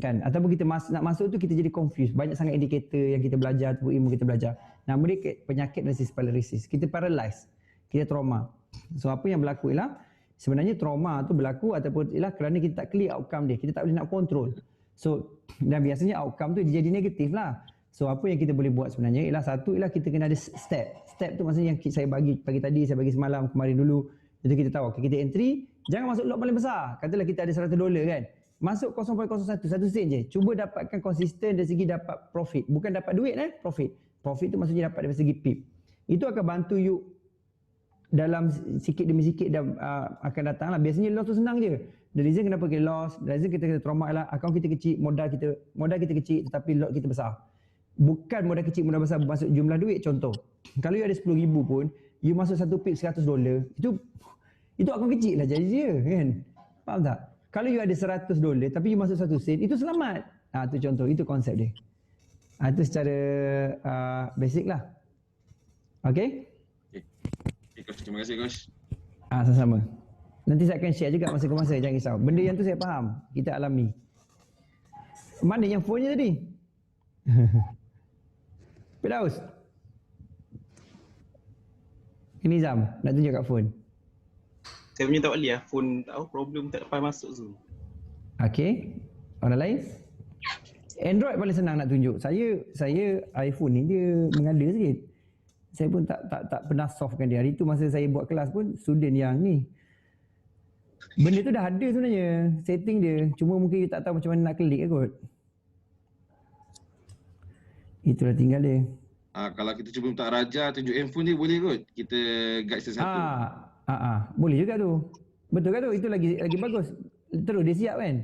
Kan? Ataupun kita nak masuk tu kita jadi confused. Banyak sangat indikator yang kita belajar, ataupun ilmu kita belajar. Nama dia penyakit analisis paralysis. Kita paralyzed. Kita trauma. So apa yang berlaku ialah sebenarnya trauma tu berlaku ataupun ialah kerana kita tak clear outcome dia. Kita tak boleh nak control. So dan biasanya outcome tu dia jadi negatif lah. So apa yang kita boleh buat sebenarnya ialah satu ialah kita kena ada step. Step tu maksudnya yang saya bagi pagi tadi, saya bagi semalam, kemarin dulu. Jadi kita tahu, okay, kita entry, jangan masuk lot paling besar. Katalah kita ada $100 kan. Masuk 0.01, 1 sen je. Cuba dapatkan konsisten dari segi dapat profit. Bukan dapat duit profit. Profit tu maksudnya dapat dari segi pip. Itu akan bantu you dalam sikit demi sikit dan akan datang lah. Biasanya loss tu senang je. The reason kenapa kita loss, the reason kita trauma ialah akaun kita kecil, modal kita kecil tetapi lot kita besar. Bukan modal kecil, modal besar masuk jumlah duit. Contoh, kalau you ada 10,000 pun, you masuk satu pip $100, itu akaun kecil lah jadi dia kan. Faham tak? Kalau you ada $100 tapi you masuk 1 sen, itu selamat. Tu contoh, itu konsep dia. Itu secara basic lah. Okay? Coach, terima kasih coach. Sama-sama. Nanti saya akan share juga masa ke masa, jangan risau. Benda yang tu saya faham, kita alami. Mana yang phone-nya tadi? Firdaus. Ini Zam, nak tunjuk kat phone. Saya punya tak boleh lah, phone tahu problem tak dapat masuk Zoom. Okey. Orang lain? Android paling senang nak tunjuk. Saya iPhone ni dia mengada sikit. Saya pun tak pernah solvekan dia. Hari tu masa saya buat kelas pun student yang ni. Benda tu dah ada sebenarnya, setting dia. Cuma mungkin you tak tahu macam mana nak klik kot. Itulah tinggal dia. Kalau kita cuba minta Raja tunjuk handphone dia boleh kot. Kita guide satu-satu. Boleh juga tu. Betul kan tu? Itu lagi bagus. Terus dia siap kan?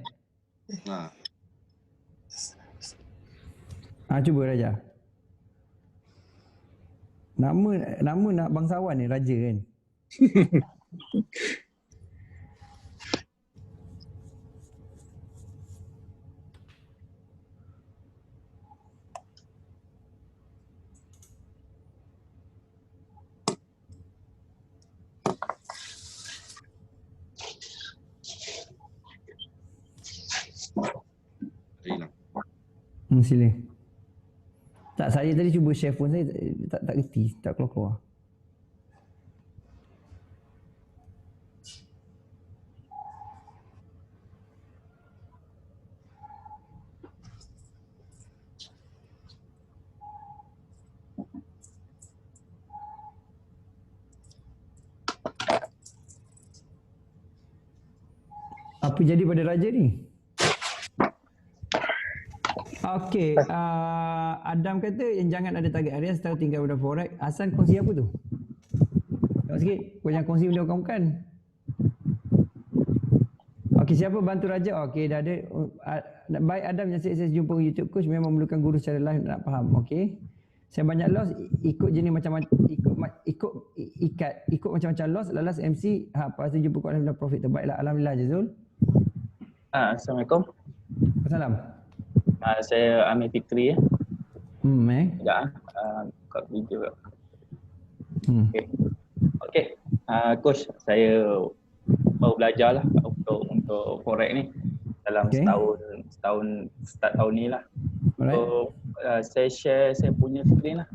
Cuba Raja. Nama nak bangsawan ni Raja kan? Sila. Tak, saya tadi cuba share phone saya tak kerti, tak keluar-keluar. Apa jadi pada Raja ni? Okey, Adam kata yang jangan ada target harian setahun tinggal pada forex. Hasan kongsi apa tu? Tengok sikit, kau jangan kongsi benda bukan. Okey, siapa bantu Raja? Okey, dah ada. Baik Adam yang saya jumpa YouTube coach memang memerlukan guru secara live nak faham. Okey. Saya banyak loss ikut jenis macam-macam ikut macam-macam loss lalas MC lepas tu jumpa kau dalam profit terbaiklah. Alhamdulillah Jazul. Assalamualaikum. Assalam. Saya Amir Fikri ya. Ya, buka video. Okey. Coach, saya baru belajar lah untuk forex ni dalam setahun start tahun ni lah. So saya share saya punya screen lah.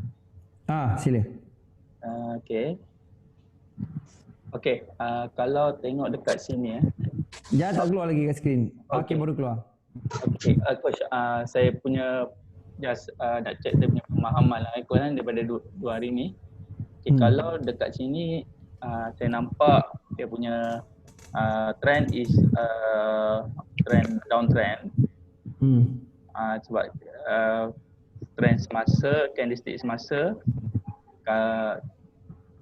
Sila. Okey, kalau tengok dekat sini Jangan tak keluar lagi kat skrin. Okey, baru keluar. Okey, coach, saya punya just nak check saya punya pemahaman lah daripada dua hari ni. Okay, kalau dekat sini saya nampak dia punya trend is trend downtrend. Sebab trend semasa, candlestick semasa.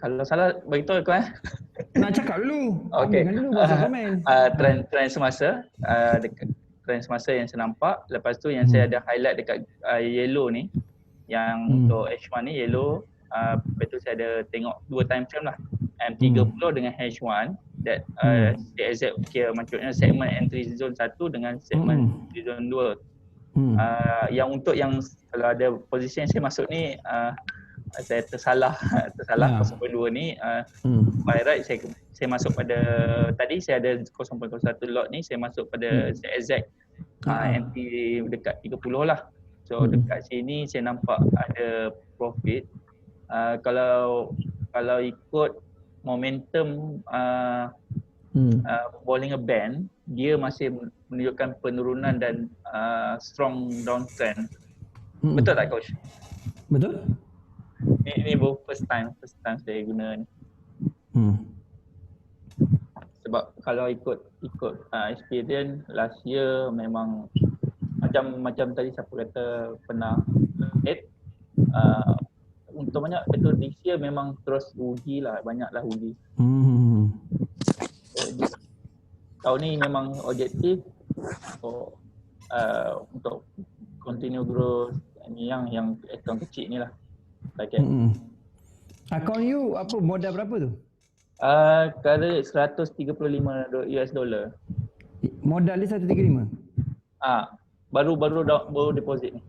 Kalau salah beritahu aku Nak cakap dulu. Okey. Dulu baca komen. Trend semasa, trend semasa yang saya nampak. Lepas tu yang saya ada highlight dekat yellow ni, yang untuk H1 ni yellow. Lepas tu saya ada tengok dua time frame lah, M30 dengan H1 that CXZ maksudnya segment entry zone 1 dengan segment entry zone 2. Yang untuk yang kalau ada position saya masuk ni saya tersalah 0.2 ni by right saya masuk pada tadi saya ada 0.01 lot ni saya masuk pada CXZ entry dekat 30 lah. So dekat sini saya nampak ada profit. Kalau ikut momentum Bollinger Band, dia masih menunjukkan penurunan dan strong downtrend. Betul tak coach? Betul. Ini baru first time saya guna ni. Sebab kalau ikut experience last year memang macam tadi siapa kata pernah hit untuk banyak betul this year memang terus rugi lah, banyaklah rugi. Tahun ni memang objektif untuk continue growth yang akaun kecil ni lah. Akaun you apa modal berapa tu? Kali $135 US. Modal dia 135? Baru deposit ni.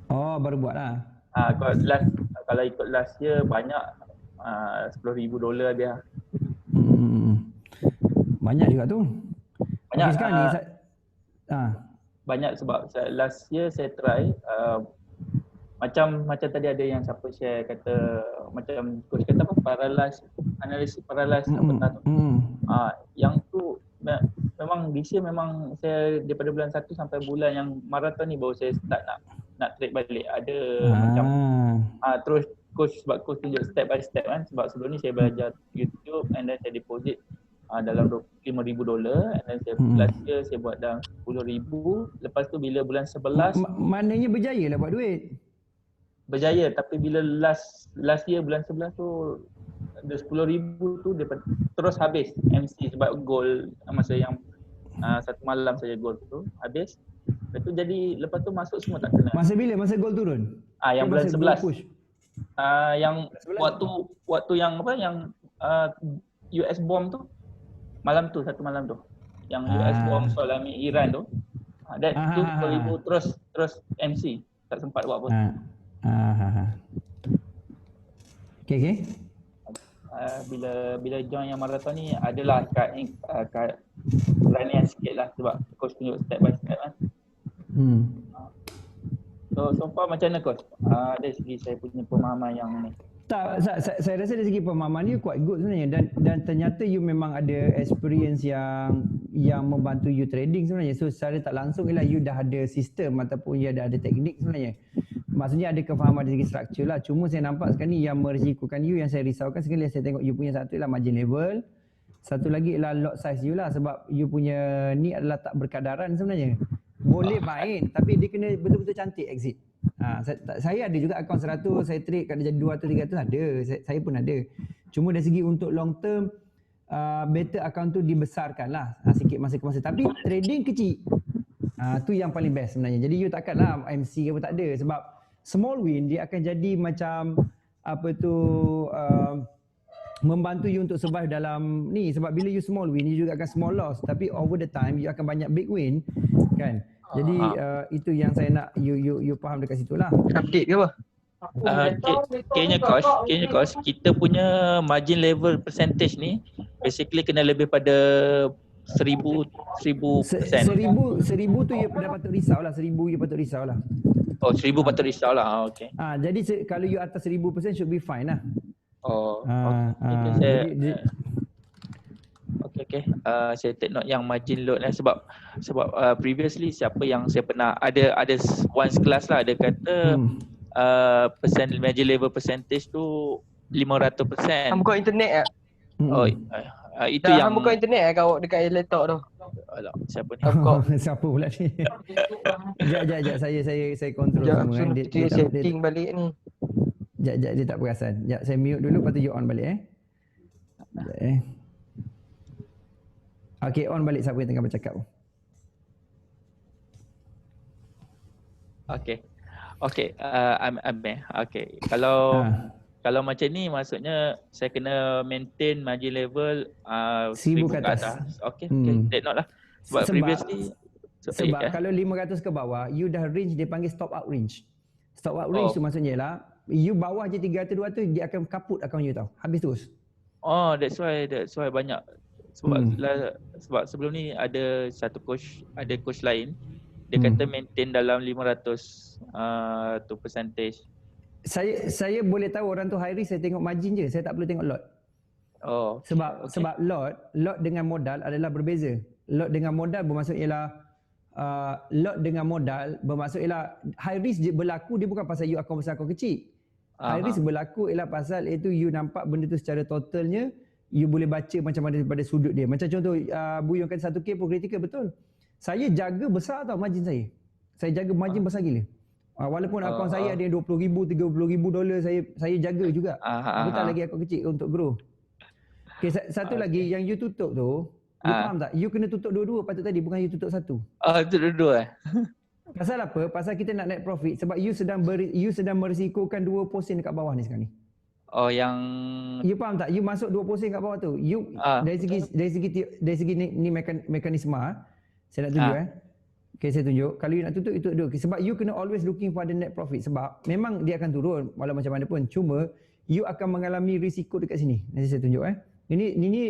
Oh, baru buat lah. Kalau ikut last year banyak $10,000 dia. Banyak juga tu. Banyak sekarang ni banyak sebab last year saya try macam tadi ada yang siapa share kata macam coach kata apa analisis paralysis apa tu. Yang tu memang this year memang saya daripada bulan 1 sampai bulan yang marathon ni baru saya start nak trade balik. Ada macam terus coach sebab coach tunjuk step by step kan, sebab sebelum ni saya belajar YouTube and then saya deposit dalam $25,000 and then saya last year saya buat dalam $10,000. Lepas tu bila bulan 11 maknanya berjaya lah buat duit. Berjaya, tapi bila last year bulan 11 tu ada $10,000 tu dia terus habis MC sebab gold masa yang satu malam saja gold tu habis. Lepas tu jadi lepas tu masuk semua tak kena. Masa bila? Masa gold turun? Yang bulan 11. Yang waktu yang apa yang US bomb tu malam tu, satu malam tu yang US bomb Solami Iran tu that tu $10,000 terus MC tak sempat buat apa. Okay. Bila join yang marathon ni adalah kat beranian sikit lah sebab coach tunjuk step by step kan. So far macam mana coach? Dari segi saya punya pemahaman yang ni. Tak, saya rasa dari segi pemahaman you quite good sebenarnya dan ternyata you memang ada experience yang membantu you trading sebenarnya. So secara tak langsung ialah you dah ada sistem ataupun you ada teknik sebenarnya. Maksudnya ada kefahaman dari segi struktur lah. Cuma saya nampak sekarang ni yang merisikokan you, yang saya risaukan sekali saya tengok you punya satu ialah margin level. Satu lagi ialah lot size you lah, sebab you punya ni adalah tak berkadaran sebenarnya. Boleh main tapi dia kena betul-betul cantik exit. Saya ada juga akaun 100, saya trade kat dia jadi 200, 300 ada. Saya pun ada. Cuma dari segi untuk long term, better akaun tu dibesarkan lah sikit masa ke masa. Tapi trading kecil, tu yang paling best sebenarnya. Jadi you takkanlah MC ke apa, tak ada. Sebab small win dia akan jadi macam apa tu, membantu you untuk survive dalam ni. Sebab bila you small win, you juga akan small loss. Tapi over the time, you akan banyak big win kan. Jadi itu yang saya nak you faham dekat situ lah. Update ke apa? Kayaknya cost kita punya margin level percentage ni basically kena lebih pada 1000%. 1000 tu you dah patut risau lah. 1000 you patut risau lah. Oh, 1000 patut risau lah. Okay. Jadi kalau you atas 1000% should be fine lah. Oh, okay. Saya take note yang margin load lah, sebab previously siapa yang saya pernah ada once class lah, ada kata margin level percentage tu 500%. Hang buka internet Oh, itu yang hang buka internet kau dekat laptop tu. Alah, siapa ni? Siapa pula ni? Sekejap, saya kontrol semua kan. Dia setting balik ni. Sekejap, dia tak perasan. Sekejap, saya mute dulu, lepas tu you on balik Sekejap Okay, on balik siapa yang tengah bercakap. Okay, I'm okay. Kalau macam ni maksudnya saya kena maintain margin level 1000 ke atas. Okay, take note lah. Sebab previously kalau 500 ke bawah, you dah range, dia panggil stop out range. Stop out range tu maksudnya lah, you bawah je 300, 200, dia akan kaput akaun you tau. Habis terus. Oh, that's why banyak. Sebab sebelum ni ada satu coach lain, dia kata maintain dalam 500 tu percentage. Saya boleh tahu orang tu high risk, saya tengok margin je, saya tak perlu tengok lot. Oh. Sebab lot dengan modal adalah berbeza. Lot dengan modal bermaksud ialah high risk je berlaku, dia bukan pasal you akaun besar akaun kecil. High risk berlaku ialah pasal itu you nampak benda tu secara totalnya, you boleh baca macam mana daripada sudut dia. Macam contoh Buyung kata 1K pun kritikal, betul. Saya jaga besar tau margin saya. Saya jaga margin besar gila. Walaupun akaun saya ada yang $20,000, $30,000, saya jaga juga. Betul lagi akaun kecil untuk grow. Okay, satu lagi yang you tutup tu, you faham tak? You kena tutup dua-dua patut tadi, bukan you tutup satu. Tutup dua-dua Pasal apa? Pasal kita nak net profit, sebab you sedang merisikokan 2% dekat bawah ni sekarang ni. Oh, yang you faham tak? You masuk 2% kat bawah tu. You dari segi ni mekanisme, saya nak tunjuk Okay, saya tunjuk. Kalau you nak tutup, itu dulu. Sebab you kena always looking for the net profit. Sebab memang dia akan turun walau macam mana pun. Cuma you akan mengalami risiko dekat sini. Nanti saya tunjuk Ini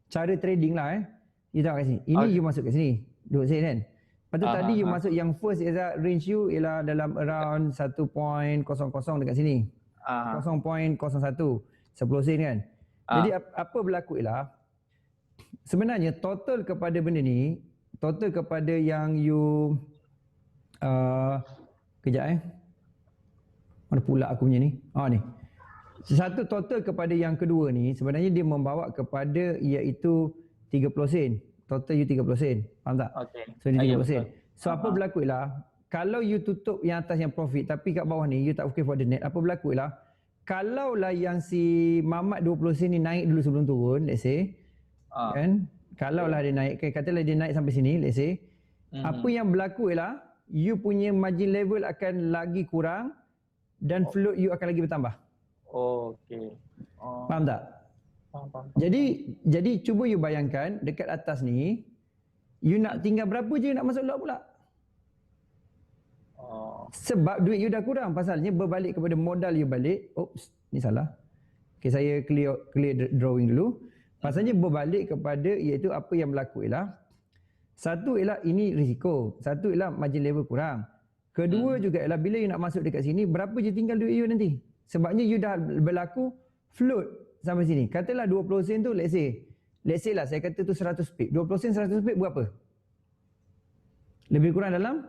cara trading lah You tengok kat sini. Ini you masuk kat sini. Duduk sini kan. Lepas tu tadi you masuk yang first ialah range you ialah dalam around 1.00 dekat sini. 0.01 10 sen kan. Jadi apa berlaku ialah sebenarnya total kepada benda ni, total kepada yang you kejap mana pula aku punya ni. Ni. Satu total kepada yang kedua ni sebenarnya dia membawa kepada iaitu 30 sen. Total you 30 sen. Faham tak? Okay. So dia 30 sen. So apa berlaku ialah kalau you tutup yang atas yang profit tapi kat bawah ni you tak okay for the net, apa berlaku ialah kalaulah yang si Mamat 20 sen ni naik dulu sebelum turun, let's say kan, kalaulah dia naik, katalah dia naik sampai sini, let's say apa yang berlaku ialah you punya margin level akan lagi kurang dan float you akan lagi bertambah. Okay. Faham tak? Faham. Jadi cuba you bayangkan dekat atas ni you nak tinggal berapa je nak masuk lot pula. Sebab duit you dah kurang, pasalnya berbalik kepada modal you balik. Oops, ni salah. Okay, saya clear drawing dulu. Pasalnya berbalik kepada iaitu apa yang berlaku ialah satu ialah ini risiko, satu ialah margin level kurang. Kedua juga ialah bila you nak masuk dekat sini, berapa je tinggal duit you nanti. Sebabnya you dah berlaku float sampai sini. Katalah 20 sen tu let's say lah saya kata tu 100 pip. 20 sen 100 pip berapa? Lebih kurang dalam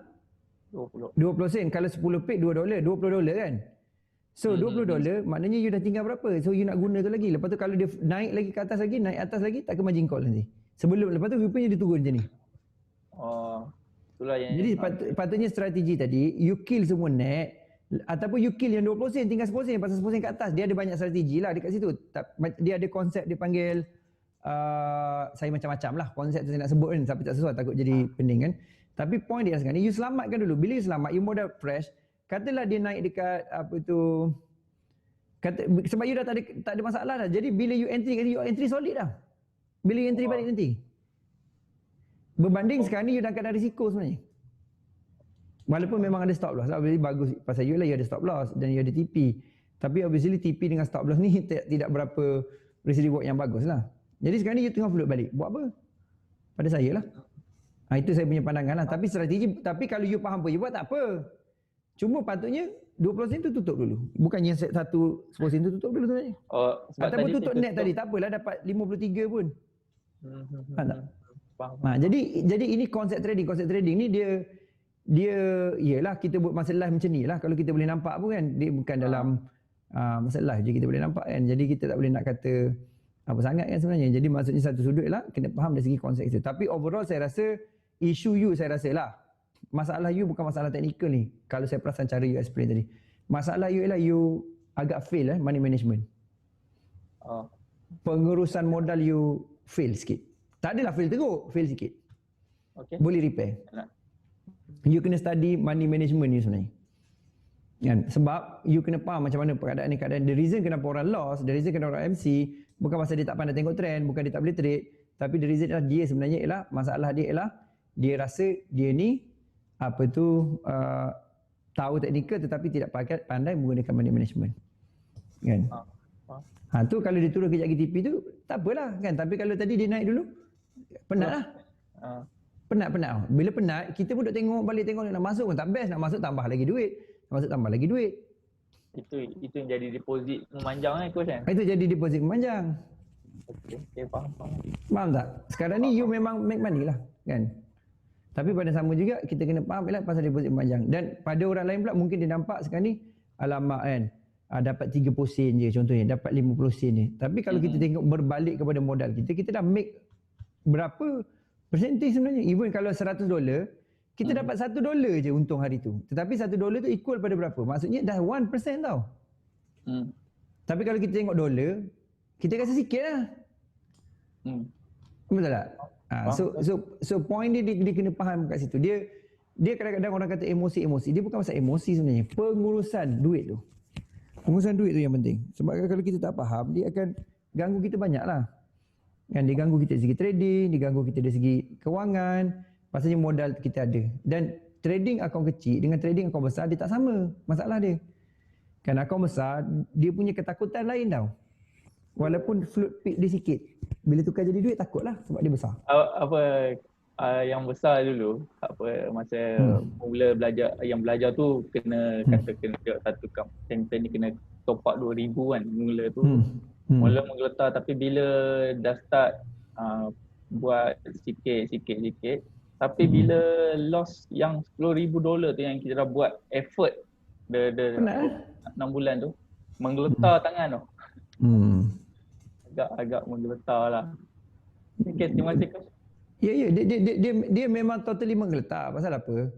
20 sen. Kalau 10 pip $2, $20 kan. So $20 maknanya you dah tinggal berapa? So you nak guna tu lagi. Lepas tu kalau dia naik lagi ke atas lagi, naik atas lagi, tak ke margin call nanti. Sebelum lepas tu rupanya dia turun macam ni. Itulah yang jadi patutnya strategi tadi you kill semua net ataupun you kill yang 20 sen, tinggal 10 sen, pasal 10 sen kat atas. Dia ada banyak strategi lah dekat situ. Dia ada konsep dia panggil saya macam-macam lah konsep tu saya nak sebut kan, tapi tak sesuai takut jadi pening kan. Tapi point dia sekarang ni you selamatkan dulu. Bila you selamat, you modal fresh. Katalah dia naik dekat apa tu, sebab you dah tak ada masalah dah. Jadi bila you entry solid dah. Bila you entry balik nanti. Berbanding sekarang ni you dah ada risiko sebenarnya. Walaupun memang ada stop loss lah. Obviously bagus pasal you lah, you ada stop loss dan you ada TP. Tapi obviously TP dengan stop loss ni tidak berapa risk reward yang bagus lah. Jadi sekarang ni you tengah float balik. Buat apa? Pada saya lah. Itu saya punya pandangan lah. Tapi strategi, tapi kalau you faham apa you buat tak apa. Cuma patutnya 20 sen tu tutup dulu. Bukannya 10 sen tu tutup dulu sebenarnya. Ataupun tutup net tadi. Tak apalah dapat 53 pun. Faham tak? Jadi ini konsep trading. Konsep trading ni dia iyalah kita buat masa live macam ni lah. Kalau kita boleh nampak pun kan. Dia bukan dalam masa live je kita boleh nampak kan. Jadi kita tak boleh nak kata apa sangat kan sebenarnya. Jadi maksudnya satu sudut lah kena faham dari segi konsep itu. Tapi overall saya rasa isu you saya rasa lah. Masalah you bukan masalah teknikal ni. Kalau saya perasan cara you explain tadi. Masalah you ialah you agak fail money management. Pengurusan modal you fail sikit. Tak adalah fail teruk, fail sikit. Boleh repair. You kena study money management you sebenarnya. Kan? Sebab you kena faham macam mana keadaan ni. The reason kenapa orang loss, the reason kenapa orang MC, bukan pasal dia tak pandai tengok trend, bukan dia tak boleh trade. Tapi the reason adalah dia sebenarnya ialah, masalah dia ialah, dia rasa dia ni tahu teknikal tetapi tidak pandai menggunakan money management. Kan? Tu kalau dia turun kejap GTP tu tak apalah kan. Tapi kalau tadi dia naik dulu penat lah. Penat. Bila penat kita pun duk tengok balik nak masuk pun tak best, nak masuk tambah lagi duit. Itu yang jadi deposit memanjang coach kan. Itu jadi deposit memanjang. Okey, faham. Faham tak? Sekarang ni you memang make money lah kan. Tapi pada sama juga kita kena faham ialah pasal deposit memanjang. Dan pada orang lain pula mungkin dia nampak sekarang ni alamak kan dapat 30 sen je contohnya, dapat 50 sen je. Tapi kalau kita tengok berbalik kepada modal kita dah make berapa percentage sebenarnya. Even kalau $100 kita dapat $1 je untung hari tu. Tetapi $1 tu equal pada berapa? Maksudnya dah 1% tau. Tapi kalau kita tengok dolar kita kasi sikit lah. Betul tak? So point dia kena faham kat situ. Dia kadang-kadang orang kata emosi. Dia bukan pasal emosi sebenarnya. Pengurusan duit tu yang penting. Sebab kalau kita tak faham, dia akan ganggu kita banyak lah. Kan dia ganggu kita dari segi trading, dia ganggu kita dari segi kewangan. Pasalnya modal kita ada. Dan trading akaun kecil dengan trading akaun besar dia tak sama masalah dia. Kan akaun besar dia punya ketakutan lain tau. Walaupun float peak dia sikit. Bila tukar jadi duit takutlah sebab dia besar. Yang besar dulu masa mula belajar tu kena satu campaign ni kena top up 2,000 kan mula tu. Mula menggeletar tapi bila dah start buat sikit tapi bila loss yang $10,000 tu yang kita dah buat effort 6 bulan tu menggeletar tangan tu. Agak menggeletar lah. Okay, terima kasih Coach. Ya, dia memang totally menggeletar. Pasal apa?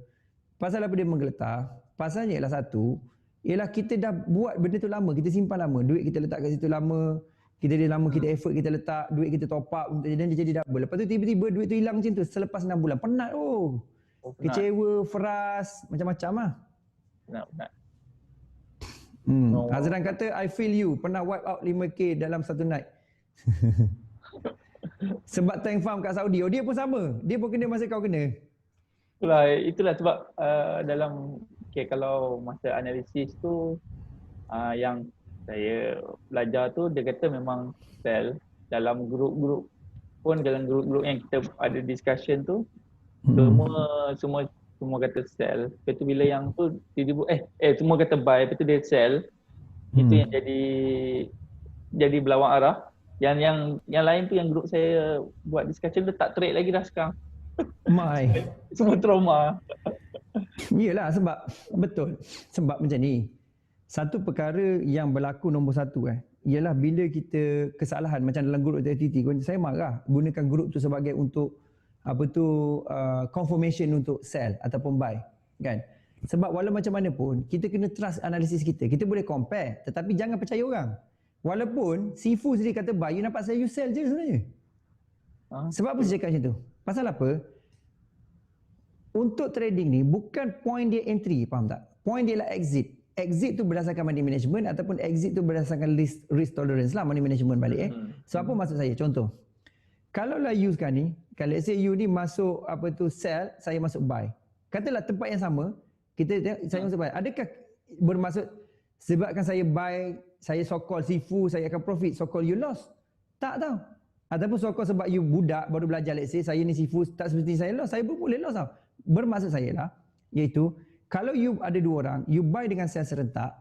Dia menggeletar? Pasalnya ialah satu, ialah kita dah buat benda tu lama, kita simpan lama, duit kita letak kat situ lama, kita effort kita letak, duit kita top up dan dia jadi double. Lepas tu tiba-tiba duit tu hilang macam tu selepas 6 bulan. Penat kecewa, frust, macam-macam lah. Penat. Azran kata I feel you, pernah wipe out 5k dalam satu night. Sebab tank farm kat Saudi, dia pun sama. Dia pun kena masa kau kena. Itulah sebab dalam kalau masa analisis tu yang saya belajar tu dia kata memang sell dalam grup-grup pun, dalam grup-grup yang kita ada discussion tu semua kata sell. Lepas tu bila yang tu semua kata buy, lepas tu dia sell. Itu yang jadi berlawan arah. Yang lain tu yang grup saya buat discussion tu tak trade lagi dah sekarang. Semua trauma. Yelah sebab betul. Sebab macam ni. satu perkara yang berlaku nombor satu ialah bila kita kesalahan macam dalam group aktiviti, saya marah gunakan group tu sebagai untuk confirmation untuk sell ataupun buy, kan? Sebab walau macam mana pun kita kena trust analisis kita. Kita boleh compare tetapi jangan percaya orang. Walaupun Sifu sendiri kata buy, you nampak saya you sell je sebenarnya. Sebab apa saya cakap macam tu? Pasal apa? Untuk trading ni bukan point dia entry, faham tak? Point dia lah exit. Exit tu berdasarkan money management ataupun exit tu berdasarkan risk tolerance lah money management balik So apa maksud saya? Contoh. Kalau lah you sekarang ni, kalau let's say you ni masuk sell, saya masuk buy. Katalah tempat yang sama, kita tengok saya masuk buy. Adakah bermaksud sebabkan saya buy, saya so-called Sifu, saya akan profit, so-called you lost? Tak tau. Ataupun so-called sebab you budak baru belajar, let's say saya ni Sifu, tak seperti saya lost, saya pun boleh lost tau. Bermaksud saya lah, iaitu kalau you ada dua orang, you buy dengan sell serentak,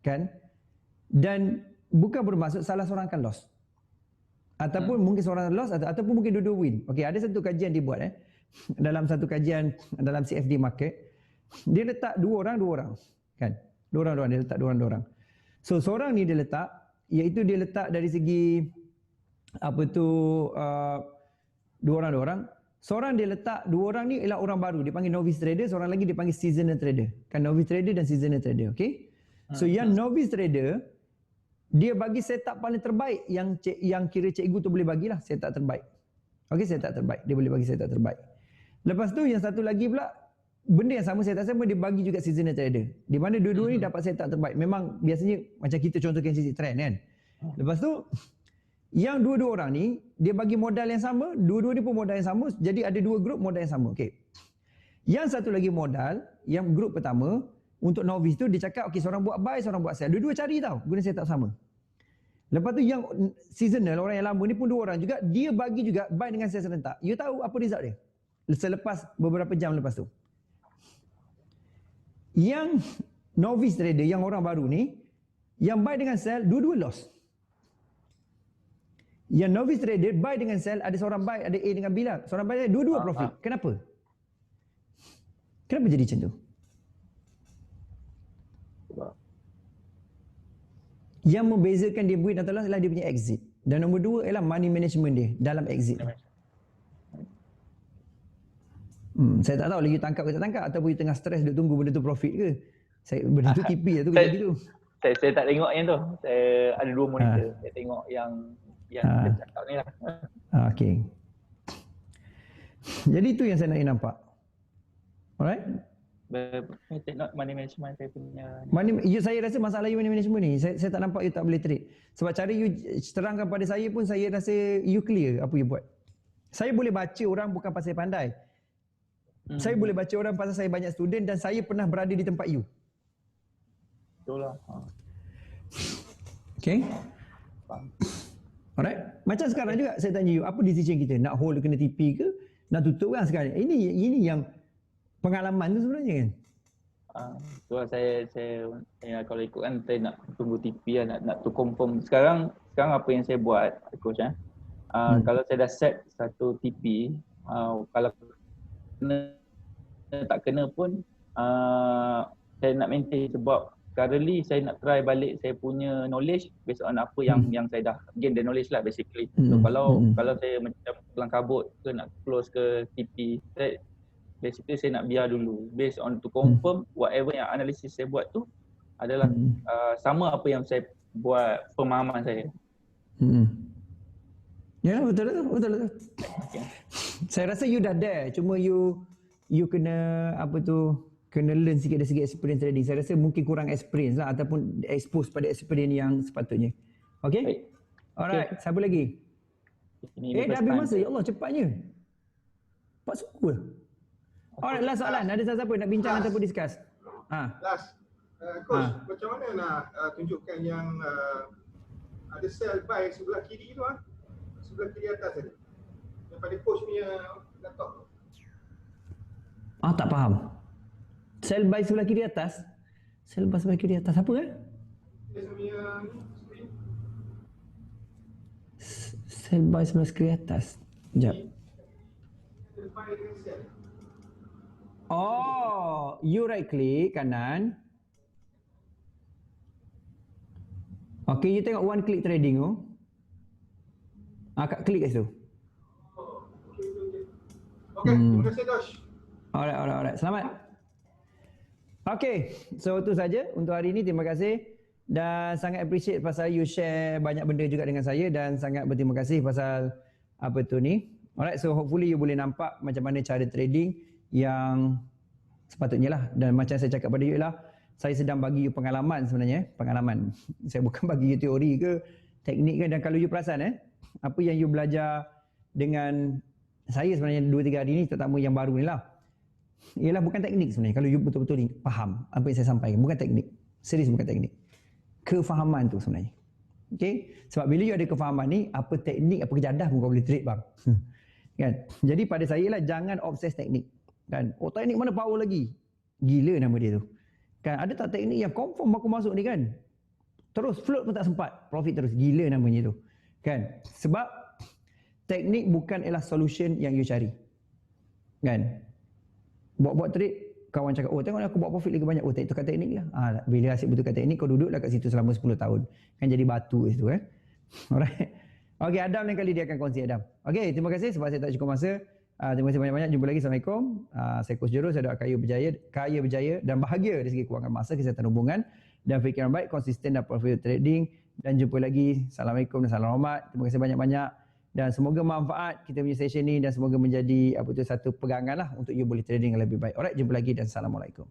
kan? Dan bukan bermaksud salah seorang akan loss. Ataupun mungkin seorang loss ataupun mungkin dua-dua win. Okey, ada satu kajian dibuat dalam satu kajian dalam CFD market, dia letak dua orang, kan? Dua orang dia letak dua orang. So seorang ni dia letak, iaitu dia letak dari segi dua orang. Seorang dia letak, dua orang ni ialah orang baru, dia panggil novice trader, seorang lagi dia panggil seasonal trader. Kan novice trader dan seasonal trader, okey? So yang novice trader, dia bagi setup paling terbaik yang kira cikgu tu boleh bagilah setup terbaik. Okey, setup terbaik. Dia boleh bagi setup terbaik. Lepas tu yang satu lagi pula, benda yang sama setup sama dia bagi juga seasonal trader. Di mana dua-dua ni dapat setup terbaik. Memang biasanya macam kita contohkan sisi trend kan. Lepas tu yang dua-dua orang ni dia bagi modal yang sama, dua-dua ni pun modal yang sama, jadi ada dua grup modal yang sama. Okey. Yang satu lagi modal, yang grup pertama untuk novice tu dia cakap okey seorang buat buy, seorang buat sell. Dua-dua cari tau guna setup sama. Lepas tu yang seasonal, orang yang lama ni pun dua orang juga, dia bagi juga buy dengan sell serentak. You tahu apa result dia? Selepas beberapa jam lepas tu. Yang novice trader, yang orang baru ni, yang buy dengan sell, dua-dua loss. Yang novice trader buy dengan sell, ada seorang buy, ada A dengan B lah. Seorang buy, dua-dua profit. Kenapa? Kenapa jadi macam tu? Yang membezakan dia buat atau loss adalah dia punya exit. Dan nombor dua ialah money management dia dalam exit. Saya tak tahu lagi tangkap ke tak tangkap ataupun you tengah stres duk tunggu benda tu profit ke. Benda tu tipi lah tu kerja gitu. Saya tak tengok yang tu. Saya ada dua monitor. Saya tengok yang kita cakap ni lah. Okey. Jadi itu yang saya nak nampak. Alright? Tengok money management saya punya. Saya rasa masalah you money management ni, saya tak nampak you tak boleh trade. Sebab cara you terangkan pada saya pun saya rasa you clear apa you buat. Saya boleh baca orang bukan pasal saya pandai. Saya boleh baca orang pasal saya banyak student dan saya pernah berada di tempat you. Betul lah. Okay? Alright. Macam sekarang juga saya tanya you, apa decision kita? Nak hold kena TP ke? Nak tutup kan sekarang? Ini yang pengalaman tu sebenarnya kan? Tu lah saya kalau ikut kan saya nak tunggu TP lah, nak tu confirm. Sekarang apa yang saya buat coach kalau saya dah set satu TP, kalau kena tak kena pun saya nak maintain sebab currently saya nak try balik saya punya knowledge based on apa yang saya dah gain the knowledge lah basically. So kalau saya macam kelang kabut ke nak close ke TP, basically saya nak biar dulu based on to confirm whatever yang analisis saya buat tu adalah sama apa yang saya buat pemahaman saya. Ya, betul. Okay. Saya rasa you dah there, cuma you kena kena learn sikit experience trading. Saya rasa mungkin kurang experience lah ataupun expose pada experience yang sepatutnya. Okay? Alright, siapa lagi? Dah habis masa, ya Allah cepatnya. 4 suku lah. Alright, last soalan. Ada siapa nak bincang ataupun discuss? Last. Coach, macam mana nak tunjukkan yang ada sell buy sebelah kiri tu sebelah kiri atas tadi? Yang pada coach punya laptop tu. Tak faham. Sell buy sebelah kiri atas? Sell buy sebelah kiri atas apa kan? Dia punya screen. Sell buy sebelah kiri atas. Sekejap. Oh, you right click kanan. Okay, you tengok one click trading tu. Klik kat situ. Okay, terima kasih Josh. Alright. Selamat. Okay, so itu saja untuk hari ini. Terima kasih dan sangat appreciate pasal you share banyak benda juga dengan saya dan sangat berterima kasih pasal apa tu ni. Alright, so hopefully you boleh nampak macam mana cara trading yang sepatutnya lah. Dan macam saya cakap pada you lah, saya sedang bagi you pengalaman sebenarnya. Pengalaman. Saya bukan bagi you teori ke, teknik ke. Dan kalau you perasan apa yang you belajar dengan saya sebenarnya 2-3 hari ni, terutama yang baru ni lah, ialah bukan teknik sebenarnya. Kalau you betul-betul faham apa yang saya sampaikan, bukan teknik. Serius bukan teknik. Kefahaman tu sebenarnya. Okay? Sebab bila you ada kefahaman ni, apa teknik, apa kejadah pun kau boleh trade bang. Kan? Jadi pada saya lah, jangan obses teknik. Kan? Oh, teknik mana power lagi? Gila nama dia tu. Kan? Ada tak teknik yang confirm aku masuk ni kan? Terus float pun tak sempat. Profit terus. Gila namanya tu. Kan? Sebab teknik bukan ialah solution yang you cari. Kan? Buat-buat trade, kawan cakap, oh tengok aku buat profit lagi banyak. Oh, tukar teknik lah. Bila asyik bertukar teknik, kau duduklah kat situ selama 10 tahun. Kan jadi batu kat situ. Alright. Okay, Adam lain kali dia akan kongsi Adam. Okay, terima kasih sebab saya tak cukup masa. Terima kasih banyak-banyak. Jumpa lagi. Assalamualaikum. Saya Coach Jero. Saya doa kaya berjaya dan bahagia dari segi kewangan masa, kesihatan hubungan dan fikiran baik, konsisten dan profit trading. Dan jumpa lagi. Assalamualaikum dan salam hormat. Terima kasih banyak-banyak. Dan semoga manfaat kita punya session ni dan semoga menjadi satu pegangan lah untuk you boleh trading yang lebih baik. Alright, jumpa lagi dan Assalamualaikum.